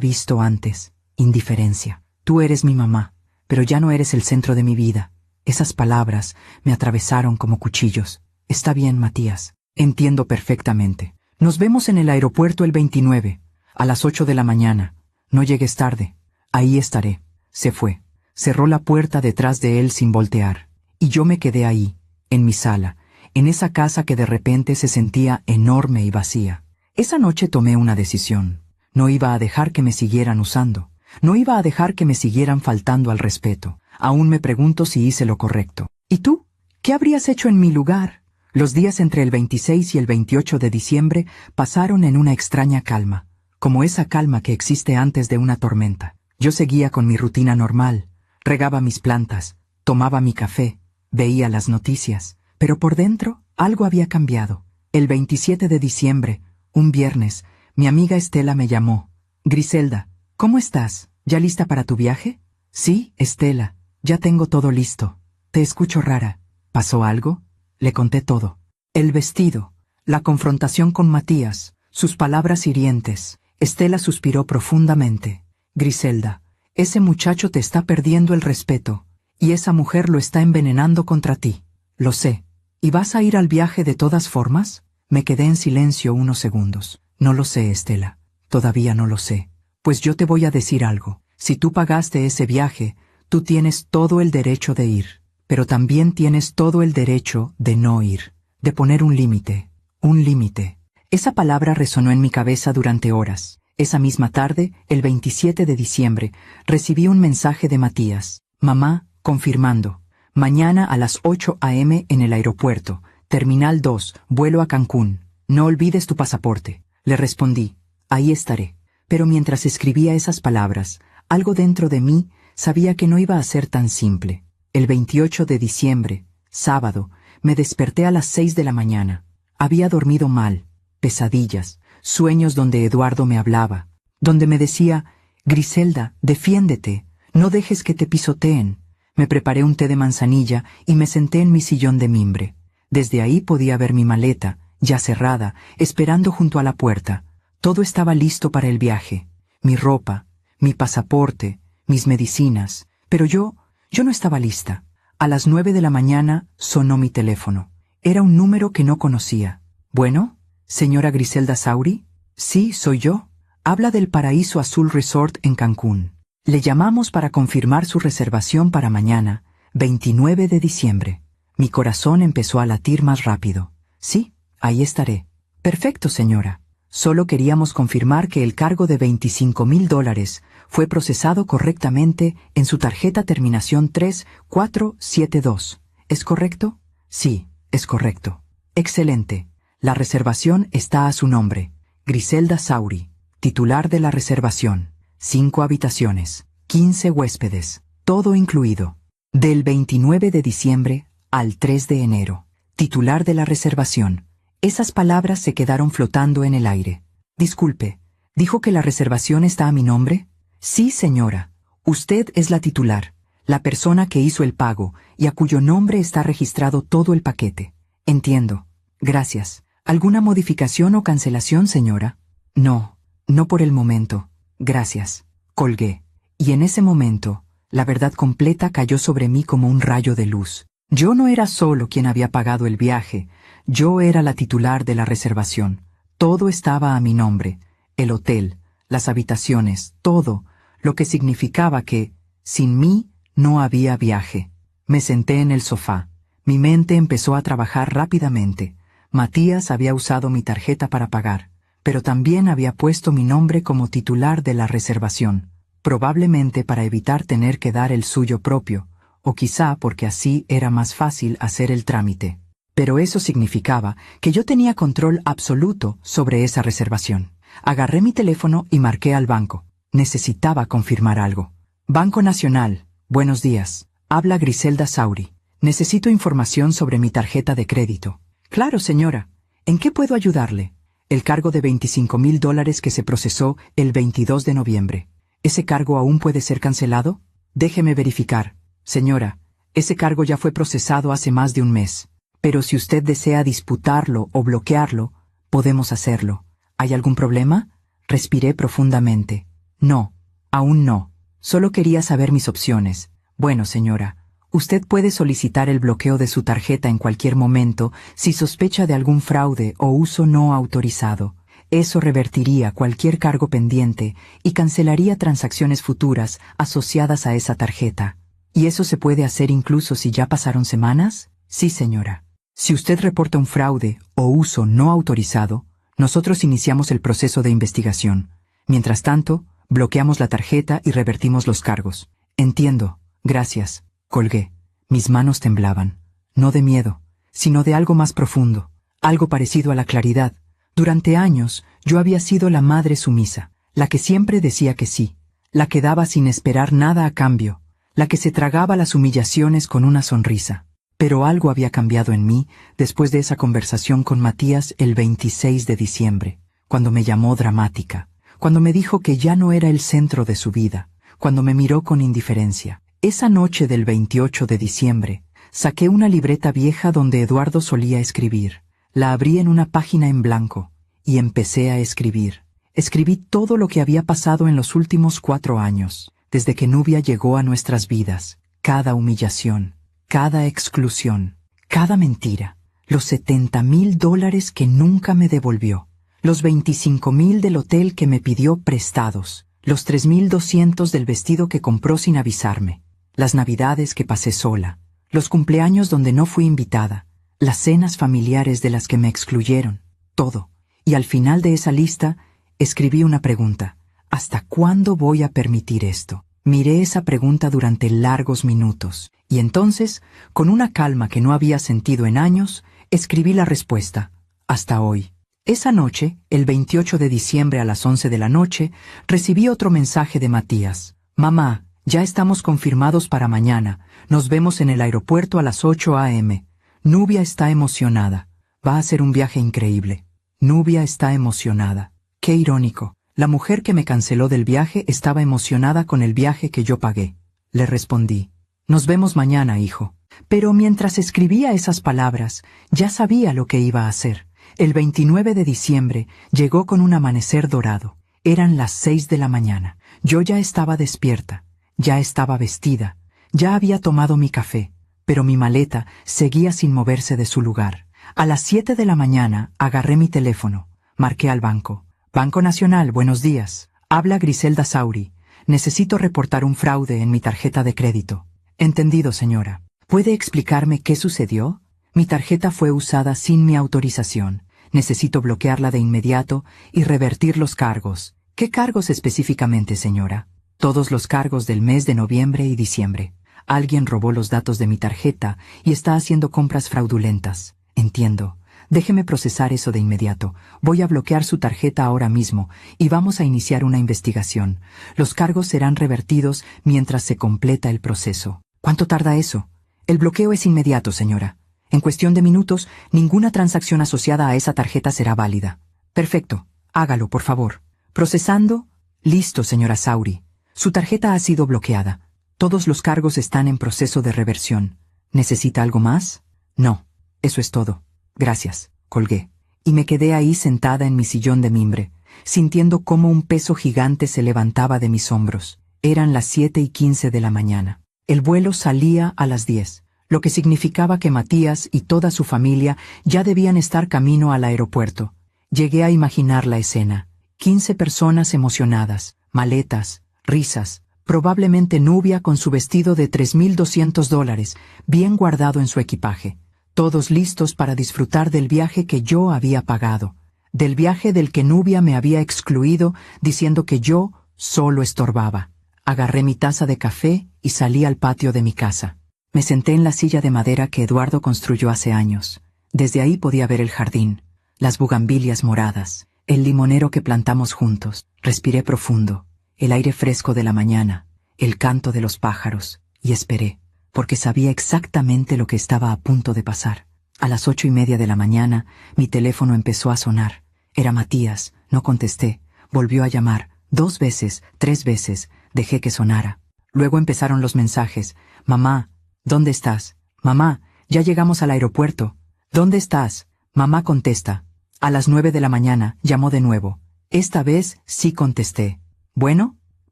visto antes: indiferencia. «Tú eres mi mamá, pero ya no eres el centro de mi vida». Esas palabras me atravesaron como cuchillos. «Está bien, Matías. Entiendo perfectamente. Nos vemos en el aeropuerto el 29, a las 8 de la mañana. No llegues tarde. Ahí estaré». Se fue. Cerró la puerta detrás de él sin voltear. Y yo me quedé ahí, en mi sala, en esa casa que de repente se sentía enorme y vacía. Esa noche tomé una decisión. No iba a dejar que me siguieran usando. No iba a dejar que me siguieran faltando al respeto. Aún me pregunto si hice lo correcto. ¿Y tú? ¿Qué habrías hecho en mi lugar? Los días entre el 26 y el 28 de diciembre pasaron en una extraña calma, como esa calma que existe antes de una tormenta. Yo seguía con mi rutina normal. Regaba mis plantas, tomaba mi café, veía las noticias. Pero por dentro algo había cambiado. El 27 de diciembre, un viernes, mi amiga Estela me llamó. «Griselda, ¿cómo estás? ¿Ya lista para tu viaje?» «Sí, Estela, ya tengo todo listo. Te escucho rara. ¿Pasó algo?» Le conté todo. El vestido, la confrontación con Matías, sus palabras hirientes. Estela suspiró profundamente. «Griselda, ese muchacho te está perdiendo el respeto, y esa mujer lo está envenenando contra ti. Lo sé. ¿Y vas a ir al viaje de todas formas?» Me quedé en silencio unos segundos. «No lo sé, Estela. Todavía no lo sé. Pues yo te voy a decir algo. Si tú pagaste ese viaje, tú tienes todo el derecho de ir. Pero también tienes todo el derecho de no ir. De poner un límite. Un límite». Esa palabra resonó en mi cabeza durante horas. Esa misma tarde, el 27 de diciembre, recibí un mensaje de Matías. «Mamá, confirmando. Mañana a las 8 a.m. en el aeropuerto. Terminal 2, vuelo a Cancún. No olvides tu pasaporte». Le respondí. «Ahí estaré». Pero mientras escribía esas palabras, algo dentro de mí sabía que no iba a ser tan simple. El 28 de diciembre, sábado, me desperté a las 6 de la mañana. Había dormido mal. Pesadillas, sueños donde Eduardo me hablaba, donde me decía: «Griselda, defiéndete, no dejes que te pisoteen». Me preparé un té de manzanilla y me senté en mi sillón de mimbre. Desde ahí podía ver mi maleta, ya cerrada, esperando junto a la puerta. Todo estaba listo para el viaje. Mi ropa, mi pasaporte, mis medicinas. Pero yo no estaba lista. A las 9 de la mañana sonó mi teléfono. Era un número que no conocía. ¿Bueno? ¿Señora Griselda Sauri? Sí, soy yo. Habla del Paraíso Azul Resort en Cancún. Le llamamos para confirmar su reservación para mañana, 29 de diciembre. Mi corazón empezó a latir más rápido. Sí, ahí estaré. Perfecto, señora. Solo queríamos confirmar que el cargo de $25,000 fue procesado correctamente en su tarjeta terminación 3472. ¿Es correcto? Sí, es correcto. Excelente. La reservación está a su nombre. Griselda Sauri, titular de la reservación. 5 habitaciones, 15 huéspedes, todo incluido. Del 29 de diciembre al 3 de enero. Titular de la reservación. Esas palabras se quedaron flotando en el aire. Disculpe, ¿dijo que la reservación está a mi nombre? Sí, señora. Usted es la titular, la persona que hizo el pago y a cuyo nombre está registrado todo el paquete. Entiendo. Gracias. ¿Alguna modificación o cancelación, señora? No, no por el momento. Gracias. Colgué. Y en ese momento, la verdad completa cayó sobre mí como un rayo de luz. Yo no era solo quien había pagado el viaje, yo era la titular de la reservación. Todo estaba a mi nombre, el hotel, las habitaciones, todo, lo que significaba que, sin mí, no había viaje. Me senté en el sofá. Mi mente empezó a trabajar rápidamente. Matías había usado mi tarjeta para pagar, pero también había puesto mi nombre como titular de la reservación, probablemente para evitar tener que dar el suyo propio, o quizá porque así era más fácil hacer el trámite. Pero eso significaba que yo tenía control absoluto sobre esa reservación. Agarré mi teléfono y marqué al banco. Necesitaba confirmar algo. Banco Nacional, buenos días. Habla Griselda Sauri. Necesito información sobre mi tarjeta de crédito. Claro, señora. ¿En qué puedo ayudarle? El cargo de $25,000 que se procesó el 22 de noviembre. ¿Ese cargo aún puede ser cancelado? Déjeme verificar. Señora, ese cargo ya fue procesado hace más de un mes. Pero si usted desea disputarlo o bloquearlo, podemos hacerlo. ¿Hay algún problema? Respiré profundamente. No, aún no. Solo quería saber mis opciones. Bueno, señora, usted puede solicitar el bloqueo de su tarjeta en cualquier momento si sospecha de algún fraude o uso no autorizado. Eso revertiría cualquier cargo pendiente y cancelaría transacciones futuras asociadas a esa tarjeta. ¿Y eso se puede hacer incluso si ya pasaron semanas? Sí, señora. Si usted reporta un fraude o uso no autorizado, nosotros iniciamos el proceso de investigación. Mientras tanto, bloqueamos la tarjeta y revertimos los cargos. Entiendo. Gracias. Colgué. Mis manos temblaban. No de miedo, sino de algo más profundo. Algo parecido a la claridad. Durante años, yo había sido la madre sumisa, la que siempre decía que sí, la que daba sin esperar nada a cambio, la que se tragaba las humillaciones con una sonrisa. Pero algo había cambiado en mí después de esa conversación con Matías el 26 de diciembre, cuando me llamó dramática, cuando me dijo que ya no era el centro de su vida, cuando me miró con indiferencia. Esa noche del 28 de diciembre, saqué una libreta vieja donde Eduardo solía escribir. La abrí en una página en blanco y empecé a escribir. Escribí todo lo que había pasado en los últimos 4 años, desde que Nubia llegó a nuestras vidas. Cada humillación, cada exclusión, cada mentira, los $70,000 que nunca me devolvió, los $25,000 del hotel que me pidió prestados, los $3,200 del vestido que compró sin avisarme, las navidades que pasé sola, los cumpleaños donde no fui invitada, las cenas familiares de las que me excluyeron, todo. Y al final de esa lista, escribí una pregunta. ¿Hasta cuándo voy a permitir esto? Miré esa pregunta durante largos minutos, y entonces, con una calma que no había sentido en años, escribí la respuesta. Hasta hoy. Esa noche, el 28 de diciembre a las 11 de la noche, recibí otro mensaje de Matías. Mamá, ya estamos confirmados para mañana. Nos vemos en el aeropuerto a las 8 a.m. Nubia está emocionada. Va a ser un viaje increíble. Nubia está emocionada. Qué irónico. La mujer que me canceló del viaje estaba emocionada con el viaje que yo pagué. Le respondí. Nos vemos mañana, hijo. Pero mientras escribía esas palabras, ya sabía lo que iba a hacer. El 29 de diciembre llegó con un amanecer dorado. Eran las 6 de la mañana. Yo ya estaba despierta, ya estaba vestida, ya había tomado mi café, pero mi maleta seguía sin moverse de su lugar. A las 7 de la mañana agarré mi teléfono, marqué al banco. Banco Nacional, buenos días. Habla Griselda Sauri. Necesito reportar un fraude en mi tarjeta de crédito. Entendido, señora. ¿Puede explicarme qué sucedió? Mi tarjeta fue usada sin mi autorización. Necesito bloquearla de inmediato y revertir los cargos. ¿Qué cargos específicamente, señora? Todos los cargos del mes de noviembre y diciembre. Alguien robó los datos de mi tarjeta y está haciendo compras fraudulentas. Entiendo. Déjeme procesar eso de inmediato. Voy a bloquear su tarjeta ahora mismo y vamos a iniciar una investigación. Los cargos serán revertidos mientras se completa el proceso. ¿Cuánto tarda eso? El bloqueo es inmediato, señora. En cuestión de minutos, ninguna transacción asociada a esa tarjeta será válida. Perfecto. Hágalo, por favor. Procesando. Listo, señora Sauri. Su tarjeta ha sido bloqueada. Todos los cargos están en proceso de reversión. ¿Necesita algo más? No. Eso es todo. Gracias. Colgué. Y me quedé ahí sentada en mi sillón de mimbre, sintiendo cómo un peso gigante se levantaba de mis hombros. Eran las 7:15 de la mañana. El vuelo salía a las 10. Lo que significaba que Matías y toda su familia ya debían estar camino al aeropuerto. Llegué a imaginar la escena. 15 personas emocionadas, maletas, risas, probablemente Nubia con su vestido de $3,200, bien guardado en su equipaje. Todos listos para disfrutar del viaje que yo había pagado, del viaje del que Nubia me había excluido, diciendo que yo solo estorbaba. Agarré mi taza de café y salí al patio de mi casa. Me senté en la silla de madera que Eduardo construyó hace años. Desde ahí podía ver el jardín, las bugambilias moradas, el limonero que plantamos juntos. Respiré profundo, el aire fresco de la mañana, el canto de los pájaros, y esperé, porque sabía exactamente lo que estaba a punto de pasar. A las 8:30 de la mañana, mi teléfono empezó a sonar. Era Matías, no contesté. Volvió a llamar, 2 veces, 3 veces, dejé que sonara. Luego empezaron los mensajes. Mamá, ¿dónde estás? Mamá, ya llegamos al aeropuerto. ¿Dónde estás? Mamá contesta. A las 9 de la mañana, llamó de nuevo. Esta vez sí contesté. Bueno,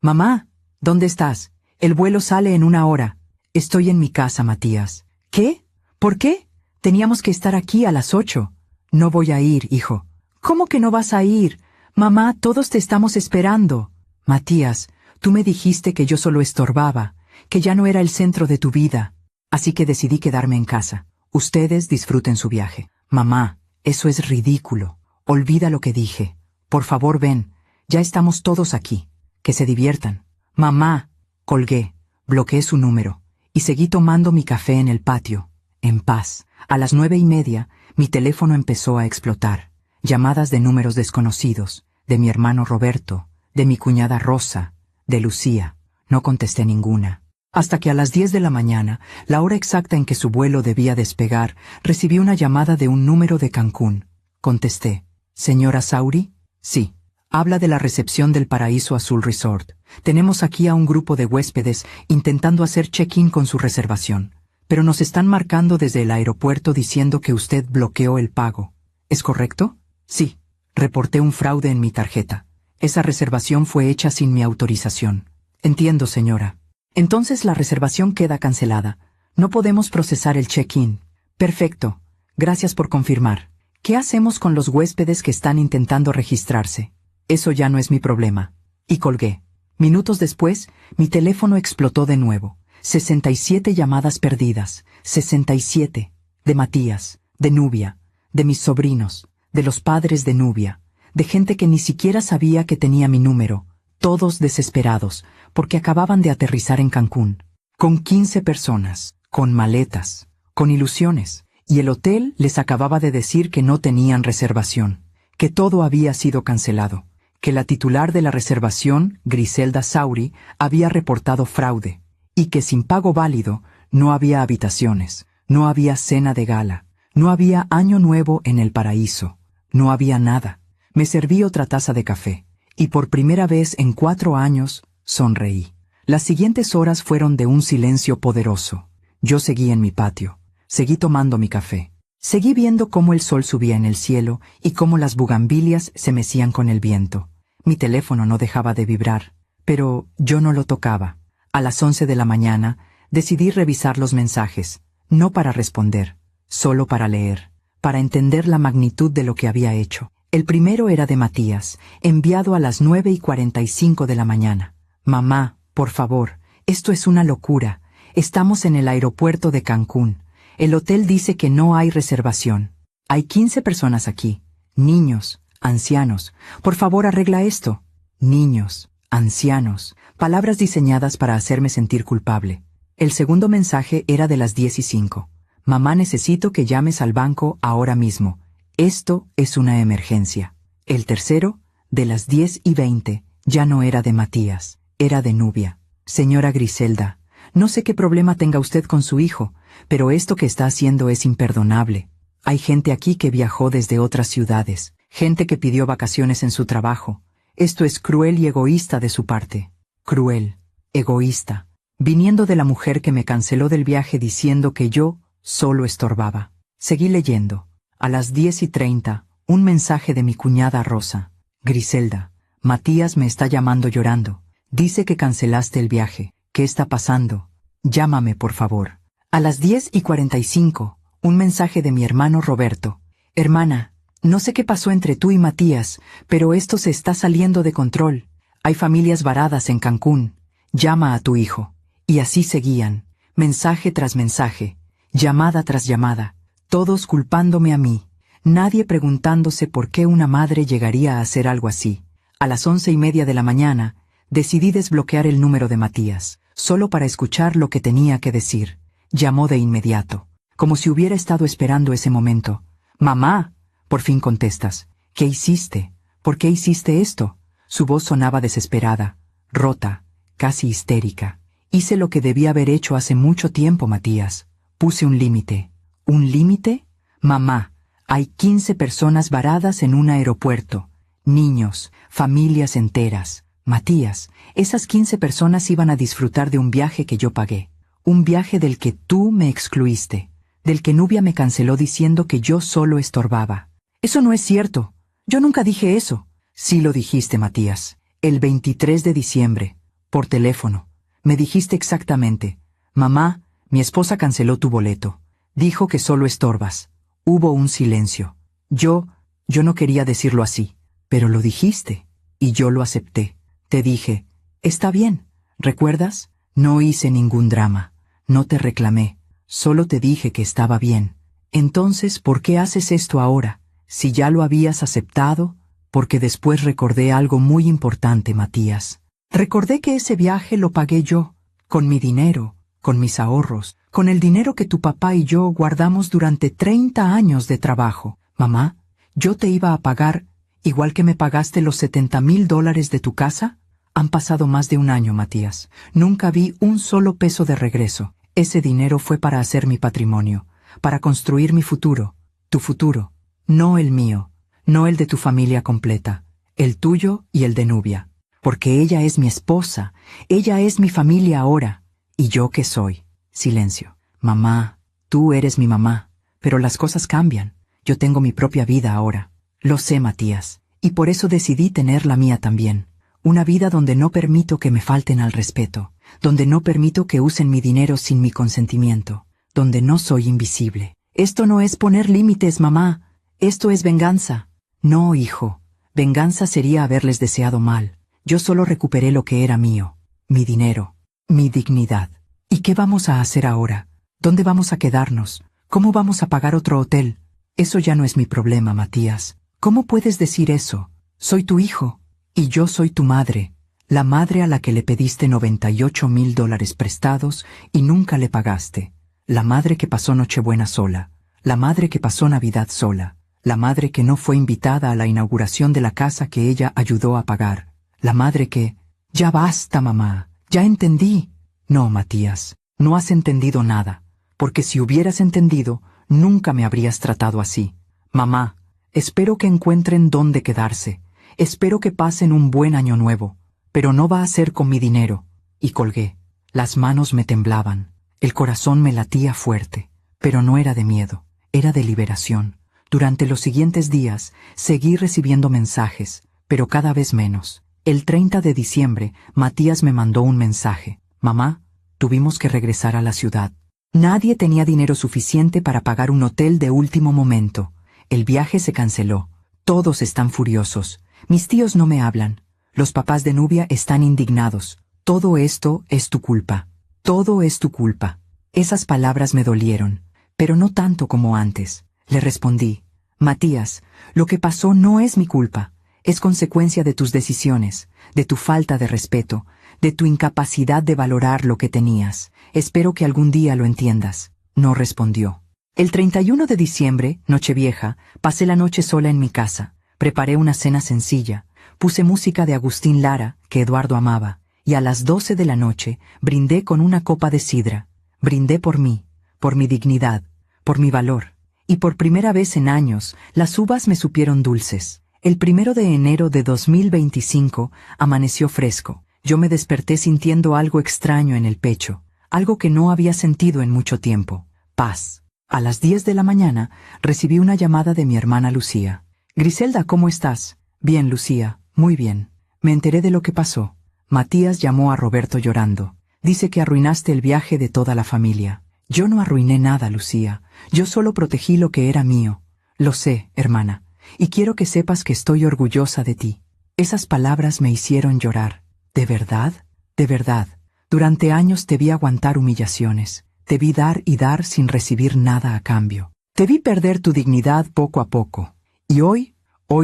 mamá, ¿dónde estás? El vuelo sale en 1 hora. Estoy en mi casa, Matías. ¿Qué? ¿Por qué? Teníamos que estar aquí a las 8. No voy a ir, hijo. ¿Cómo que no vas a ir? Mamá, todos te estamos esperando. Matías, tú me dijiste que yo solo estorbaba, que ya no era el centro de tu vida. Así que decidí quedarme en casa. Ustedes disfruten su viaje. Mamá, eso es ridículo. Olvida lo que dije. Por favor, ven. Ya estamos todos aquí. Que se diviertan. Mamá. Colgué. Bloqueé su número. Y seguí tomando mi café en el patio, en paz. A las 9:30, mi teléfono empezó a explotar. Llamadas de números desconocidos, de mi hermano Roberto, de mi cuñada Rosa, de Lucía. No contesté ninguna. Hasta que a las 10 de la mañana, la hora exacta en que su vuelo debía despegar, recibí una llamada de un número de Cancún. Contesté. ¿Señora Sauri? Sí. Habla de la recepción del Paraíso Azul Resort. Tenemos aquí a un grupo de huéspedes intentando hacer check-in con su reservación, pero nos están marcando desde el aeropuerto diciendo que usted bloqueó el pago. ¿Es correcto? Sí. Reporté un fraude en mi tarjeta. Esa reservación fue hecha sin mi autorización. Entiendo, señora. Entonces la reservación queda cancelada. No podemos procesar el check-in. Perfecto. Gracias por confirmar. ¿Qué hacemos con los huéspedes que están intentando registrarse? Eso ya no es mi problema. Y colgué. Minutos después, mi teléfono explotó de nuevo. 67 llamadas perdidas. 67. De Matías, de Nubia, de mis sobrinos, de los padres de Nubia, de gente que ni siquiera sabía que tenía mi número. Todos desesperados, porque acababan de aterrizar en Cancún. Con 15 personas, con maletas, con ilusiones. Y el hotel les acababa de decir que no tenían reservación, que todo había sido cancelado, que la titular de la reservación, Griselda Sauri, había reportado fraude, y que sin pago válido no había habitaciones, no había cena de gala, no había año nuevo en el paraíso, no había nada. Me serví otra taza de café, y por primera vez en 4 años, sonreí. Las siguientes horas fueron de un silencio poderoso. Yo seguí en mi patio, seguí tomando mi café. Seguí viendo cómo el sol subía en el cielo y cómo las bugambilias se mecían con el viento. Mi teléfono no dejaba de vibrar, pero yo no lo tocaba. A las 11 de la mañana, decidí revisar los mensajes, no para responder, solo para leer, para entender la magnitud de lo que había hecho. El primero era de Matías, enviado a las 9:45 de la mañana. Mamá, por favor, esto es una locura. Estamos en el aeropuerto de Cancún. El hotel dice que no hay reservación. Hay 15 personas aquí. Niños, ancianos. Por favor, arregla esto. Niños, ancianos. Palabras diseñadas para hacerme sentir culpable. El segundo mensaje era de las 10:05. Mamá, necesito que llames al banco ahora mismo. Esto es una emergencia. El tercero, de las 10:20, ya no era de Matías, era de Nubia. Señora Griselda, no sé qué problema tenga usted con su hijo, pero esto que está haciendo es imperdonable. Hay gente aquí que viajó desde otras ciudades, gente que pidió vacaciones en su trabajo. Esto es cruel y egoísta de su parte. Cruel, egoísta, viniendo de la mujer que me canceló del viaje diciendo que yo solo estorbaba. Seguí leyendo. A las 10:30, un mensaje de mi cuñada Rosa. Griselda, Matías me está llamando llorando. Dice que cancelaste el viaje. ¿Qué está pasando? Llámame, por favor. A las 10:45, un mensaje de mi hermano Roberto. Hermana, no sé qué pasó entre tú y Matías, pero esto se está saliendo de control. Hay familias varadas en Cancún. Llama a tu hijo. Y así seguían, mensaje tras mensaje, llamada tras llamada, todos culpándome a mí, nadie preguntándose por qué una madre llegaría a hacer algo así. A las 11:30 de la mañana, decidí desbloquear el número de Matías, solo para escuchar lo que tenía que decir. Llamó de inmediato, como si hubiera estado esperando ese momento. Mamá, por fin contestas. ¿Qué hiciste? ¿Por qué hiciste esto? Su voz sonaba desesperada, rota, casi histérica. Hice lo que debía haber hecho hace mucho tiempo, Matías. Puse un límite. ¿Un límite? Mamá, hay 15 personas varadas en un aeropuerto. Niños, familias enteras. Matías, esas 15 personas iban a disfrutar de un viaje que yo pagué. Un viaje del que tú me excluiste. Del que Nubia me canceló diciendo que yo solo estorbaba. Eso no es cierto. Yo nunca dije eso. Sí lo dijiste, Matías. El 23 de diciembre. Por teléfono. Me dijiste exactamente. Mamá, mi esposa canceló tu boleto. Dijo que solo estorbas. Hubo un silencio. Yo no quería decirlo así. Pero lo dijiste. Y yo lo acepté. Te dije, está bien. ¿Recuerdas? No hice ningún drama. No te reclamé. Solo te dije que estaba bien. Entonces, ¿por qué haces esto ahora? Si ya lo habías aceptado, porque después recordé algo muy importante, Matías. Recordé que ese viaje lo pagué yo, con mi dinero, con mis ahorros, con el dinero que tu papá y yo guardamos durante 30 años de trabajo. Mamá, yo te iba a pagar, igual que me pagaste los $70,000 de tu casa. Han pasado más de un año, Matías. Nunca vi un solo peso de regreso. Ese dinero fue para hacer mi patrimonio, para construir mi futuro, tu futuro, no el mío, no el de tu familia completa, el tuyo y el de Nubia. Porque ella es mi esposa, ella es mi familia ahora. ¿Y yo qué soy? Silencio. Mamá, tú eres mi mamá, pero las cosas cambian. Yo tengo mi propia vida ahora. Lo sé, Matías, y por eso decidí tener la mía también. Una vida donde no permito que me falten al respeto, donde no permito que usen mi dinero sin mi consentimiento, donde no soy invisible. Esto no es poner límites, mamá. Esto es venganza. No, hijo. Venganza sería haberles deseado mal. Yo solo recuperé lo que era mío, mi dinero, mi dignidad. ¿Y qué vamos a hacer ahora? ¿Dónde vamos a quedarnos? ¿Cómo vamos a pagar otro hotel? Eso ya no es mi problema, Matías. ¿Cómo puedes decir eso? Soy tu hijo, y yo soy tu madre, la madre a la que le pediste $98,000 prestados y nunca le pagaste, la madre que pasó Nochebuena sola, la madre que pasó Navidad sola, la madre que no fue invitada a la inauguración de la casa que ella ayudó a pagar. La madre que... Ya basta, mamá. Ya entendí. No, Matías, no has entendido nada, porque si hubieras entendido, nunca me habrías tratado así. Mamá, espero que encuentren dónde quedarse. Espero que pasen un buen año nuevo, pero no va a ser con mi dinero. Y colgué. Las manos me temblaban. El corazón me latía fuerte, pero no era de miedo. era de liberación. Durante los siguientes días, seguí recibiendo mensajes, pero cada vez menos. El 30 de diciembre, Matías me mandó un mensaje. Mamá, tuvimos que regresar a la ciudad. Nadie tenía dinero suficiente para pagar un hotel de último momento. El viaje se canceló. Todos están furiosos. Mis tíos no me hablan. Los papás de Nubia están indignados. Todo esto es tu culpa. Todo es tu culpa. Esas palabras me dolieron, pero no tanto como antes. Le respondí, Matías, lo que pasó no es mi culpa. Es consecuencia de tus decisiones, de tu falta de respeto, de tu incapacidad de valorar lo que tenías. Espero que algún día lo entiendas. No respondió. El 31 de diciembre, Nochevieja, pasé la noche sola en mi casa. Preparé una cena sencilla. Puse música de Agustín Lara, que Eduardo amaba, y a las 12 de la noche brindé con una copa de sidra. Brindé por mí, por mi dignidad, por mi valor. Y por primera vez en años, las uvas me supieron dulces. El 1 de enero de 2025 amaneció fresco. Yo me desperté sintiendo algo extraño en el pecho, algo que no había sentido en mucho tiempo. Paz. A las 10 de la mañana recibí una llamada de mi hermana Lucía. Griselda, ¿cómo estás? Bien, Lucía, muy bien. Me enteré de lo que pasó. Matías llamó a Roberto llorando. Dice que arruinaste el viaje de toda la familia. Yo no arruiné nada, Lucía. Yo solo protegí lo que era mío. Lo sé, hermana. Y quiero que sepas que estoy orgullosa de ti. Esas palabras me hicieron llorar. ¿De verdad? De verdad. Durante años te vi aguantar humillaciones. Te vi dar y dar sin recibir nada a cambio. Te vi perder tu dignidad poco a poco. Y hoy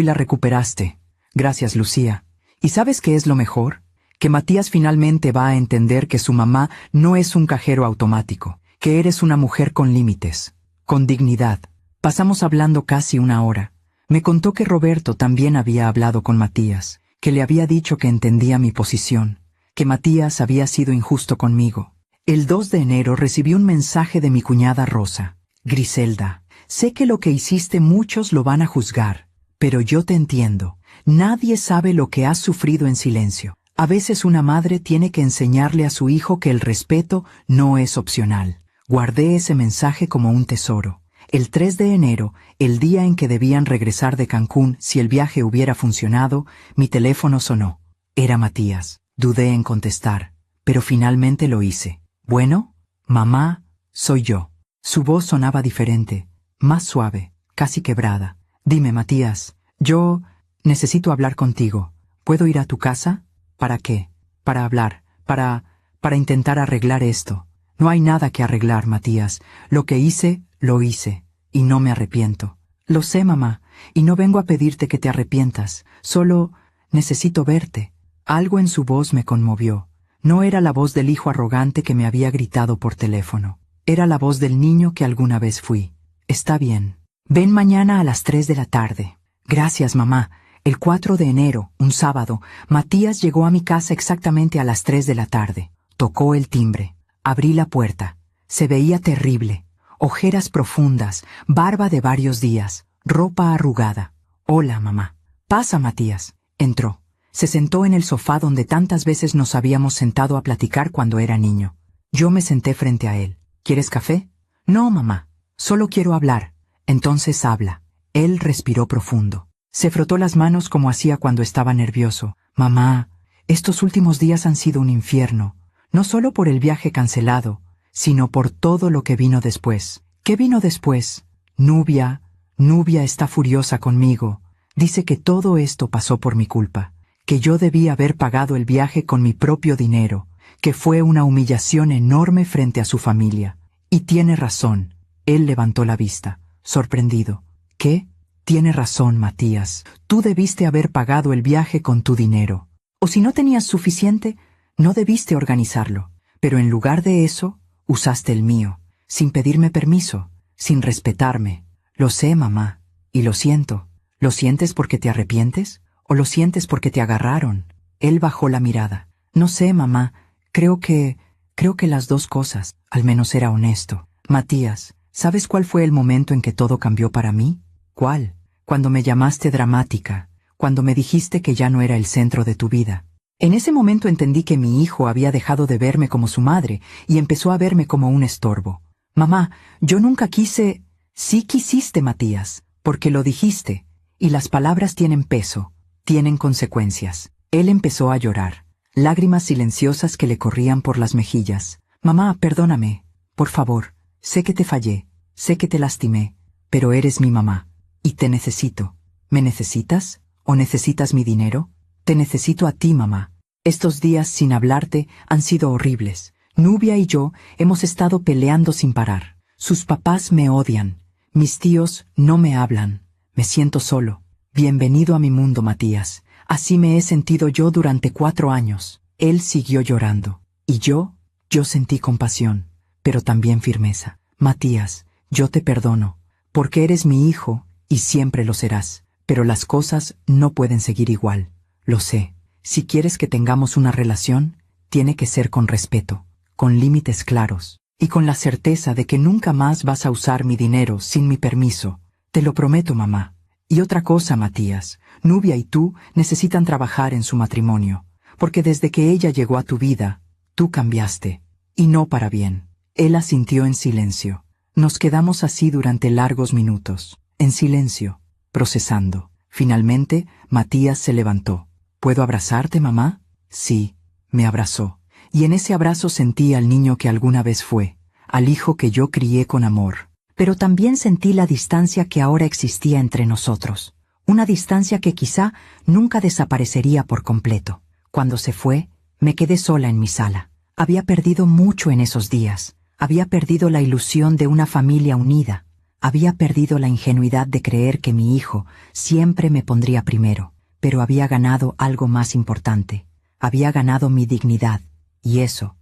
la recuperaste. Gracias, Lucía. ¿Y sabes qué es lo mejor? Que Matías finalmente va a entender que su mamá no es un cajero automático, que eres una mujer con límites, con dignidad. Pasamos hablando casi una hora. Me contó que Roberto también había hablado con Matías, que le había dicho que entendía mi posición, que Matías había sido injusto conmigo. El 2 de enero recibí un mensaje de mi cuñada Rosa. Griselda, sé que lo que hiciste muchos lo van a juzgar, pero yo te entiendo. Nadie sabe lo que has sufrido en silencio. A veces una madre tiene que enseñarle a su hijo que el respeto no es opcional. Guardé ese mensaje como un tesoro. El 3 de enero, el día en que debían regresar de Cancún si el viaje hubiera funcionado, mi teléfono sonó. Era Matías. Dudé en contestar, pero finalmente lo hice. Bueno, mamá, soy yo. Su voz sonaba diferente, más suave, casi quebrada. Dime, Matías, yo necesito hablar contigo. ¿Puedo ir a tu casa? ¿Para qué? Para hablar, para intentar arreglar esto. No hay nada que arreglar, Matías. Lo que hice, lo hice, y no me arrepiento. Lo sé, mamá, y no vengo a pedirte que te arrepientas. Solo necesito verte. Algo en su voz me conmovió. No era la voz del hijo arrogante que me había gritado por teléfono. Era la voz del niño que alguna vez fui. Está bien. Ven mañana a las 3 de la tarde. Gracias, mamá. El 4 de enero, un sábado, Matías llegó a mi casa exactamente a las 3 de la tarde. Tocó el timbre. Abrí la puerta. Se veía terrible. Ojeras profundas, barba de varios días, ropa arrugada. Hola, mamá. Pasa, Matías. Entró. Se sentó en el sofá donde tantas veces nos habíamos sentado a platicar cuando era niño. Yo me senté frente a él. ¿Quieres café? No, mamá. Solo quiero hablar. Entonces habla. Él respiró profundo. Se frotó las manos como hacía cuando estaba nervioso. Mamá, estos últimos días han sido un infierno. No solo por el viaje cancelado, sino por todo lo que vino después. ¿Qué vino después? Nubia está furiosa conmigo. Dice que todo esto pasó por mi culpa. Que yo debía haber pagado el viaje con mi propio dinero, que fue una humillación enorme frente a su familia. Y tiene razón. Él levantó la vista, sorprendido. ¿Qué? Tiene razón, Matías. Tú debiste haber pagado el viaje con tu dinero. O si no tenías suficiente, no debiste organizarlo. Pero en lugar de eso, usaste el mío, sin pedirme permiso, sin respetarme. Lo sé, mamá, y lo siento. ¿Lo sientes porque te arrepientes? ¿O lo sientes porque te agarraron? Él bajó la mirada. No sé, mamá. Creo que las dos cosas. Al menos era honesto. Matías, ¿sabes cuál fue el momento en que todo cambió para mí? ¿Cuál? Cuando me llamaste dramática, cuando me dijiste que ya no era el centro de tu vida. En ese momento entendí que mi hijo había dejado de verme como su madre y empezó a verme como un estorbo. Mamá, yo nunca quise... Sí quisiste, Matías, porque lo dijiste, y las palabras tienen peso, tienen consecuencias. Él empezó a llorar, lágrimas silenciosas que le corrían por las mejillas. Mamá, perdóname, por favor, sé que te fallé, sé que te lastimé, pero eres mi mamá, y te necesito. ¿Me necesitas? ¿O necesitas mi dinero? Te necesito a ti, mamá. Estos días sin hablarte han sido horribles. Nubia y yo hemos estado peleando sin parar. Sus papás me odian. Mis tíos no me hablan. Me siento solo. Bienvenido a mi mundo, Matías. Así me he sentido yo durante 4 años. Él siguió llorando. Y yo sentí compasión, pero también firmeza. Matías, yo te perdono, porque eres mi hijo y siempre lo serás. Pero las cosas no pueden seguir igual. Lo sé. Si quieres que tengamos una relación, tiene que ser con respeto, con límites claros, y con la certeza de que nunca más vas a usar mi dinero sin mi permiso. Te lo prometo, mamá. Y otra cosa, Matías, Nubia y tú necesitan trabajar en su matrimonio, porque desde que ella llegó a tu vida, tú cambiaste, y no para bien. Él asintió en silencio. Nos quedamos así durante largos minutos, en silencio, procesando. Finalmente, Matías se levantó. ¿Puedo abrazarte, mamá? Sí, me abrazó. Y en ese abrazo sentí al niño que alguna vez fue, al hijo que yo crié con amor. Pero también sentí la distancia que ahora existía entre nosotros. Una distancia que quizá nunca desaparecería por completo. Cuando se fue, me quedé sola en mi sala. Había perdido mucho en esos días. Había perdido la ilusión de una familia unida. Había perdido la ingenuidad de creer que mi hijo siempre me pondría primero. Pero había ganado algo más importante. Había ganado mi dignidad. Y eso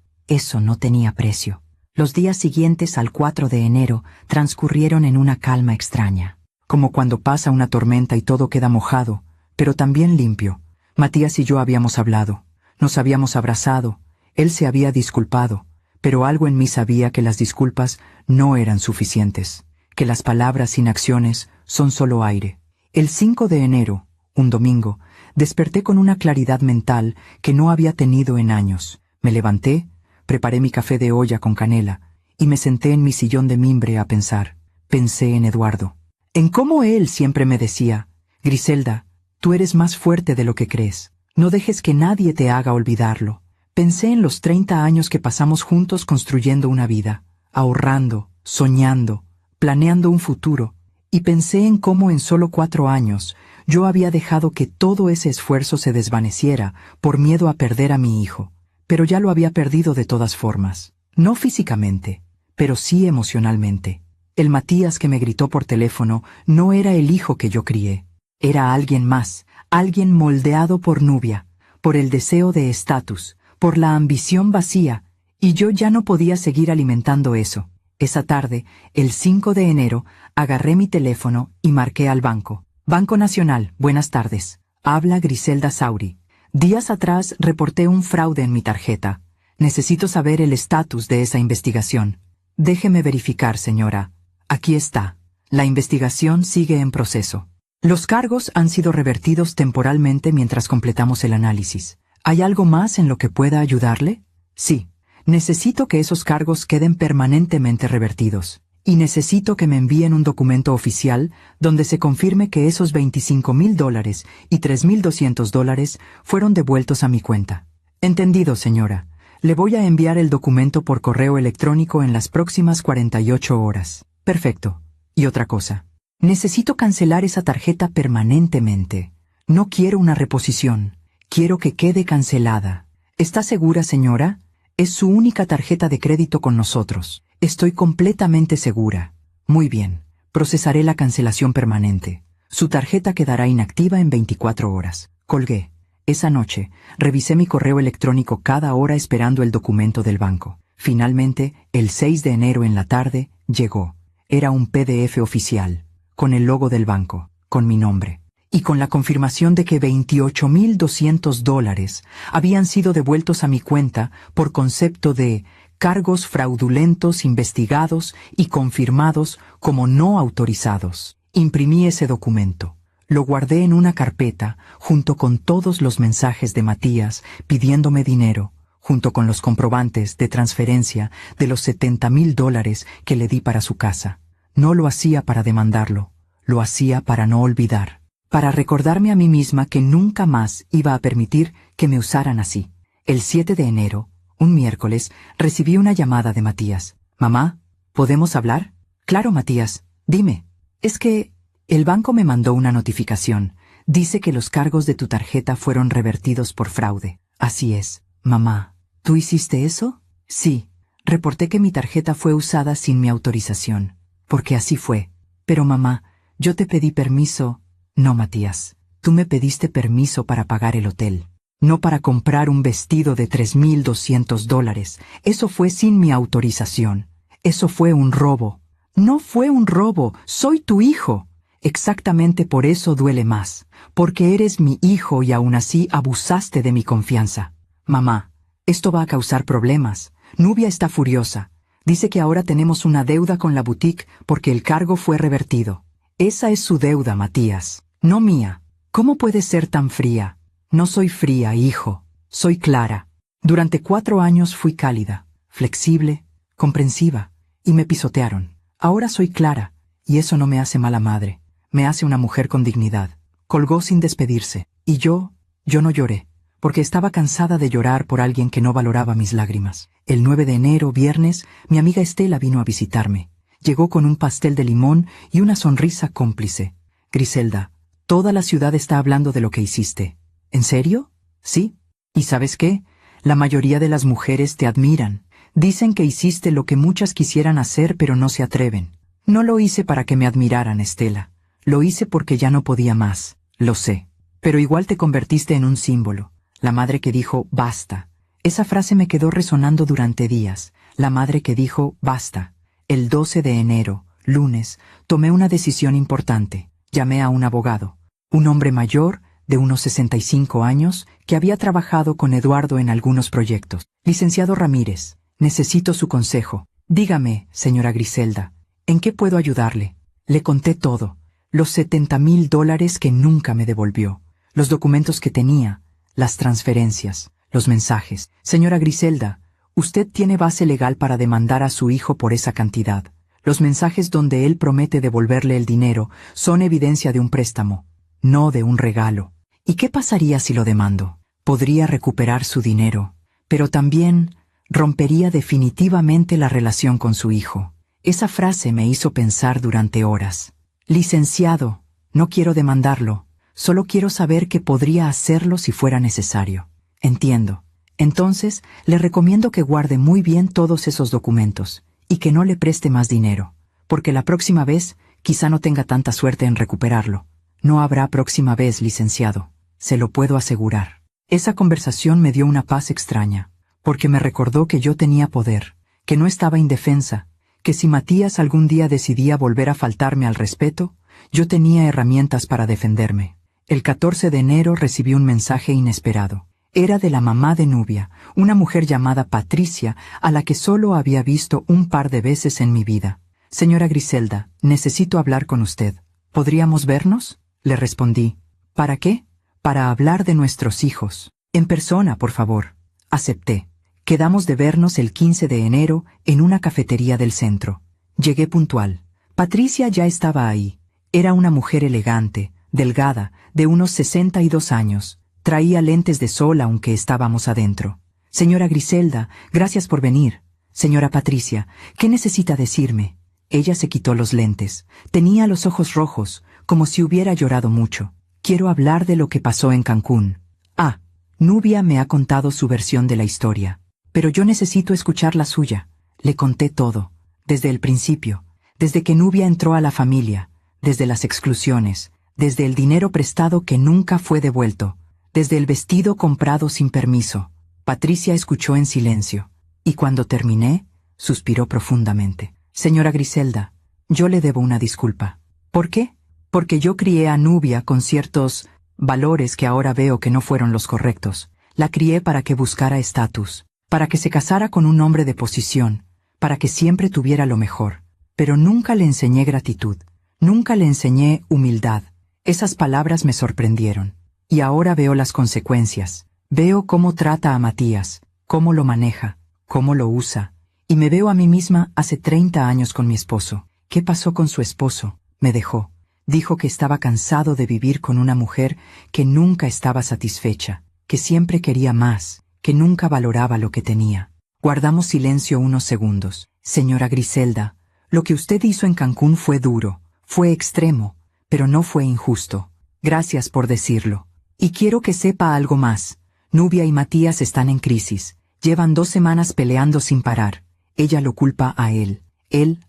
no tenía precio. Los días siguientes al 4 de enero transcurrieron en una calma extraña. Como cuando pasa una tormenta y todo queda mojado, pero también limpio. Matías y yo habíamos hablado. Nos habíamos abrazado. Él se había disculpado. Pero algo en mí sabía que las disculpas no eran suficientes. Que las palabras sin acciones son solo aire. El 5 de enero, un domingo, desperté con una claridad mental que no había tenido en años. Me levanté, preparé mi café de olla con canela y me senté en mi sillón de mimbre a pensar. Pensé en Eduardo. En cómo él siempre me decía, Griselda, tú eres más fuerte de lo que crees. No dejes que nadie te haga olvidarlo. Pensé en los 30 años que pasamos juntos construyendo una vida, ahorrando, soñando, planeando un futuro, y pensé en cómo en solo 4 años yo había dejado que todo ese esfuerzo se desvaneciera por miedo a perder a mi hijo, pero ya lo había perdido de todas formas. No físicamente, pero sí emocionalmente. El Matías que me gritó por teléfono no era el hijo que yo crié. Era alguien más, alguien moldeado por Nubia, por el deseo de estatus, por la ambición vacía, y yo ya no podía seguir alimentando eso. Esa tarde, el 5 de enero, agarré mi teléfono y marqué al banco. Banco Nacional, buenas tardes. Habla Griselda Sauri. Días atrás reporté un fraude en mi tarjeta. Necesito saber el estatus de esa investigación. Déjeme verificar, señora. Aquí está. La investigación sigue en proceso. Los cargos han sido revertidos temporalmente mientras completamos el análisis. ¿Hay algo más en lo que pueda ayudarle? Sí. Necesito que esos cargos queden permanentemente revertidos. Y necesito que me envíen un documento oficial donde se confirme que esos $25,000 y $3,200 fueron devueltos a mi cuenta. Entendido, señora. Le voy a enviar el documento por correo electrónico en las próximas 48 horas. Perfecto. Y otra cosa. Necesito cancelar esa tarjeta permanentemente. No quiero una reposición. Quiero que quede cancelada. ¿Está segura, señora? Es su única tarjeta de crédito con nosotros. Estoy completamente segura. Muy bien. Procesaré la cancelación permanente. Su tarjeta quedará inactiva en 24 horas. Colgué. Esa noche, revisé mi correo electrónico cada hora esperando el documento del banco. Finalmente, el 6 de enero en la tarde, llegó. Era un PDF oficial, con el logo del banco, con mi nombre, y con la confirmación de que $28,200 habían sido devueltos a mi cuenta por concepto de cargos fraudulentos investigados y confirmados como no autorizados. Imprimí ese documento. Lo guardé en una carpeta junto con todos los mensajes de Matías pidiéndome dinero, junto con los comprobantes de transferencia de los $70,000 que le di para su casa. No lo hacía para demandarlo, lo hacía para no olvidar, para recordarme a mí misma que nunca más iba a permitir que me usaran así. El 7 de enero, un miércoles, recibí una llamada de Matías. «Mamá, ¿podemos hablar?» «Claro, Matías, dime». «Es que el banco me mandó una notificación. Dice que los cargos de tu tarjeta fueron revertidos por fraude». «Así es, mamá». «¿Tú hiciste eso?» «Sí. Reporté que mi tarjeta fue usada sin mi autorización, porque así fue. Pero mamá, yo te pedí permiso». «No, Matías, tú me pediste permiso para pagar el hotel, no para comprar un vestido de $3,200. Eso fue sin mi autorización. Eso fue un robo». «No fue un robo, soy tu hijo». «Exactamente por eso duele más, porque eres mi hijo y aún así abusaste de mi confianza». «Mamá, esto va a causar problemas. Nubia está furiosa. Dice que ahora tenemos una deuda con la boutique porque el cargo fue revertido». «Esa es su deuda, Matías, no mía. ¿Cómo puedes ser tan fría?» «No soy fría, hijo. Soy clara. Durante 4 años fui cálida, flexible, comprensiva, y me pisotearon. Ahora soy clara, y eso no me hace mala madre. Me hace una mujer con dignidad». Colgó sin despedirse, y yo no lloré, porque estaba cansada de llorar por alguien que no valoraba mis lágrimas. El 9 de enero, viernes, mi amiga Estela vino a visitarme. Llegó con un pastel de limón y una sonrisa cómplice. «Griselda, toda la ciudad está hablando de lo que hiciste». «¿En serio?» «Sí. ¿Y sabes qué? La mayoría de las mujeres te admiran. Dicen que hiciste lo que muchas quisieran hacer pero no se atreven». «No lo hice para que me admiraran, Estela. Lo hice porque ya no podía más. Lo sé. Pero igual te convertiste en un símbolo. La madre que dijo basta». Esa frase me quedó resonando durante días. La madre que dijo basta. El 12 de enero, lunes, tomé una decisión importante. Llamé a un abogado. Un hombre mayor, de unos 65 años, que había trabajado con Eduardo en algunos proyectos. «Licenciado Ramírez, necesito su consejo. Dígame, señora Griselda, ¿en qué puedo ayudarle?» Le conté todo. Los $70,000 que nunca me devolvió. Los documentos que tenía. Las transferencias. Los mensajes. «Señora Griselda, usted tiene base legal para demandar a su hijo por esa cantidad. Los mensajes donde él promete devolverle el dinero son evidencia de un préstamo, no de un regalo. ¿Y qué pasaría si lo demando? Podría recuperar su dinero, pero también rompería definitivamente la relación con su hijo». Esa frase me hizo pensar durante horas. «Licenciado, no quiero demandarlo, solo quiero saber que podría hacerlo si fuera necesario». «Entiendo. Entonces, le recomiendo que guarde muy bien todos esos documentos y que no le preste más dinero, porque la próxima vez quizá no tenga tanta suerte en recuperarlo». «No habrá próxima vez, licenciado, se lo puedo asegurar». Esa conversación me dio una paz extraña, porque me recordó que yo tenía poder, que no estaba indefensa, que si Matías algún día decidía volver a faltarme al respeto, yo tenía herramientas para defenderme. El 14 de enero recibí un mensaje inesperado. Era de la mamá de Nubia, una mujer llamada Patricia, a la que solo había visto un par de veces en mi vida. «Señora Griselda, necesito hablar con usted. ¿Podríamos vernos?», le respondí. «¿Para qué?». «Para hablar de nuestros hijos. En persona, por favor». Acepté. Quedamos de vernos el 15 de enero en una cafetería del centro. Llegué puntual. Patricia ya estaba ahí. Era una mujer elegante, delgada, de unos 62 años. Traía lentes de sol aunque estábamos adentro. «Señora Griselda, gracias por venir». «Señora Patricia, ¿qué necesita decirme?». Ella se quitó los lentes. Tenía los ojos rojos, como si hubiera llorado mucho. «Quiero hablar de lo que pasó en Cancún». «Ah, Nubia me ha contado su versión de la historia, pero yo necesito escuchar la suya». Le conté todo, desde el principio, desde que Nubia entró a la familia, desde las exclusiones, desde el dinero prestado que nunca fue devuelto, desde el vestido comprado sin permiso. Patricia escuchó en silencio, y cuando terminé, suspiró profundamente. «Señora Griselda, yo le debo una disculpa». «¿Por qué?». «Porque yo crié a Nubia con ciertos valores que ahora veo que no fueron los correctos. La crié para que buscara estatus, para que se casara con un hombre de posición, para que siempre tuviera lo mejor. Pero nunca le enseñé gratitud, nunca le enseñé humildad». Esas palabras me sorprendieron. Y ahora veo las consecuencias. Veo cómo trata a Matías, cómo lo maneja, cómo lo usa. Y me veo a mí misma hace 30 años con mi esposo. ¿Qué pasó con su esposo? Me dejó. Dijo que estaba cansado de vivir con una mujer que nunca estaba satisfecha, que siempre quería más, que nunca valoraba lo que tenía. Guardamos silencio unos segundos. Señora Griselda, lo que usted hizo en Cancún fue duro, fue extremo, pero no fue injusto. Gracias por decirlo. Y quiero que sepa algo más. Nubia y Matías están en crisis. Llevan 2 semanas peleando sin parar. Ella lo culpa a él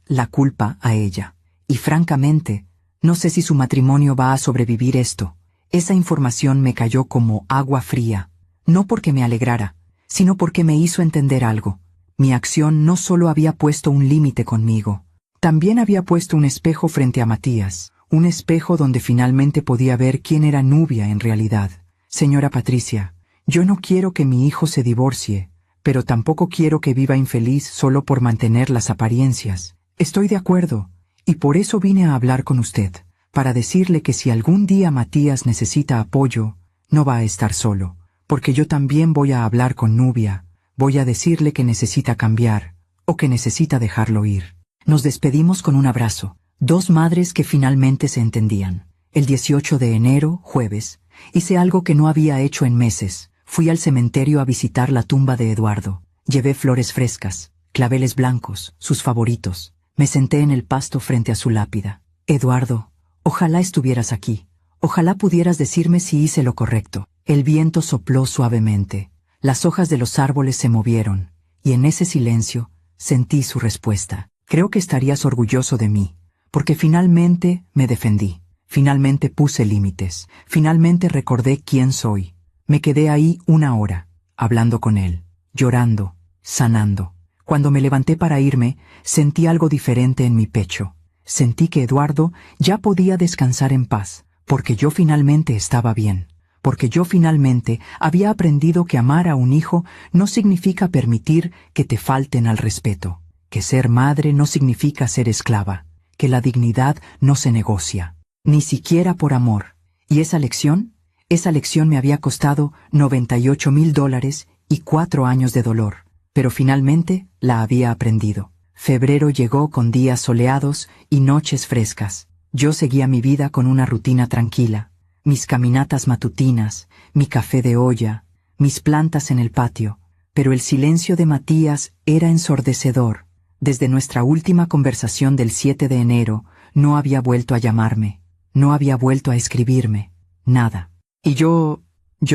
la culpa a ella. Y francamente, no sé si su matrimonio va a sobrevivir esto. Esa información me cayó como agua fría. No porque me alegrara, sino porque me hizo entender algo. Mi acción no solo había puesto un límite conmigo, también había puesto un espejo frente a Matías, un espejo donde finalmente podía ver quién era Nubia en realidad. Señora Patricia, yo no quiero que mi hijo se divorcie, pero tampoco quiero que viva infeliz solo por mantener las apariencias. Estoy de acuerdo, y por eso vine a hablar con usted, para decirle que si algún día Matías necesita apoyo, no va a estar solo, porque yo también voy a hablar con Nubia, voy a decirle que necesita cambiar, o que necesita dejarlo ir. Nos despedimos con un abrazo, 2 madres que finalmente se entendían. El 18 de enero, jueves, hice algo que no había hecho en meses. Fui al cementerio a visitar la tumba de Eduardo. Llevé flores frescas, claveles blancos, sus favoritos. Me senté en el pasto frente a su lápida. Eduardo, ojalá estuvieras aquí. Ojalá pudieras decirme si hice lo correcto. El viento sopló suavemente. Las hojas de los árboles se movieron, y en ese silencio sentí su respuesta. Creo que estarías orgulloso de mí, porque finalmente me defendí. Finalmente puse límites. Finalmente recordé quién soy. Me quedé ahí 1 hora, hablando con él, llorando, sanando. Cuando me levanté para irme, sentí algo diferente en mi pecho. Sentí que Eduardo ya podía descansar en paz, porque yo finalmente estaba bien, porque yo finalmente había aprendido que amar a un hijo no significa permitir que te falten al respeto, que ser madre no significa ser esclava, que la dignidad no se negocia, ni siquiera por amor. ¿Y esa lección? Esa lección me había costado $98,000 y 4 años de dolor, pero finalmente la había aprendido. Febrero llegó con días soleados y noches frescas. Yo seguía mi vida con una rutina tranquila, mis caminatas matutinas, mi café de olla, mis plantas en el patio, pero el silencio de Matías era ensordecedor. Desde nuestra última conversación del 7 de enero, no había vuelto a llamarme, no había vuelto a escribirme, nada. Y yo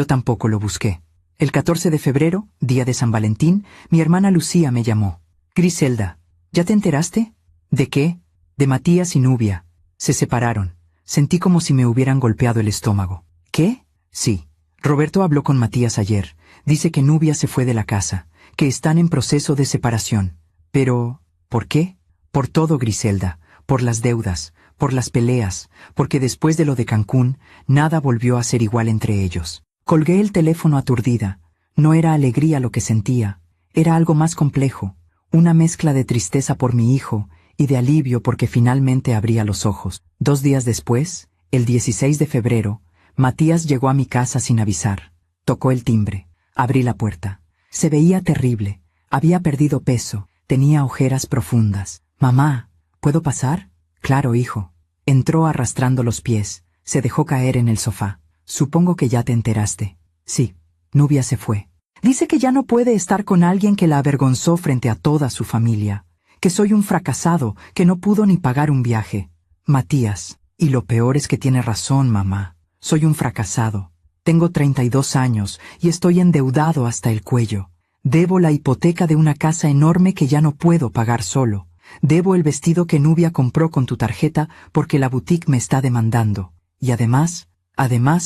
tampoco lo busqué. El 14 de febrero, día de San Valentín, mi hermana Lucía me llamó. Griselda, ¿ya te enteraste? ¿De qué? De Matías y Nubia. Se separaron. Sentí como si me hubieran golpeado el estómago. ¿Qué? Sí. Roberto habló con Matías ayer. Dice que Nubia se fue de la casa, que están en proceso de separación. Pero, ¿por qué? Por todo, Griselda. Por las deudas, por las peleas, porque después de lo de Cancún, nada volvió a ser igual entre ellos. Colgué el teléfono aturdida. No era alegría lo que sentía, era algo más complejo, una mezcla de tristeza por mi hijo y de alivio porque finalmente abría los ojos. 2 días después, el 16 de febrero, Matías llegó a mi casa sin avisar. Tocó el timbre. Abrí la puerta. Se veía terrible. Había perdido peso. Tenía ojeras profundas. «Mamá, ¿puedo pasar?» «Claro, hijo». Entró arrastrando los pies. Se dejó caer en el sofá. «Supongo que ya te enteraste». «Sí». Nubia se fue. Dice que ya no puede estar con alguien que la avergonzó frente a toda su familia. Que soy un fracasado, que no pudo ni pagar un viaje. Matías, y lo peor es que tiene razón, mamá. Soy un fracasado. Tengo 32 años y estoy endeudado hasta el cuello. Debo la hipoteca de una casa enorme que ya no puedo pagar solo. Debo el vestido que Nubia compró con tu tarjeta porque la boutique me está demandando. Y además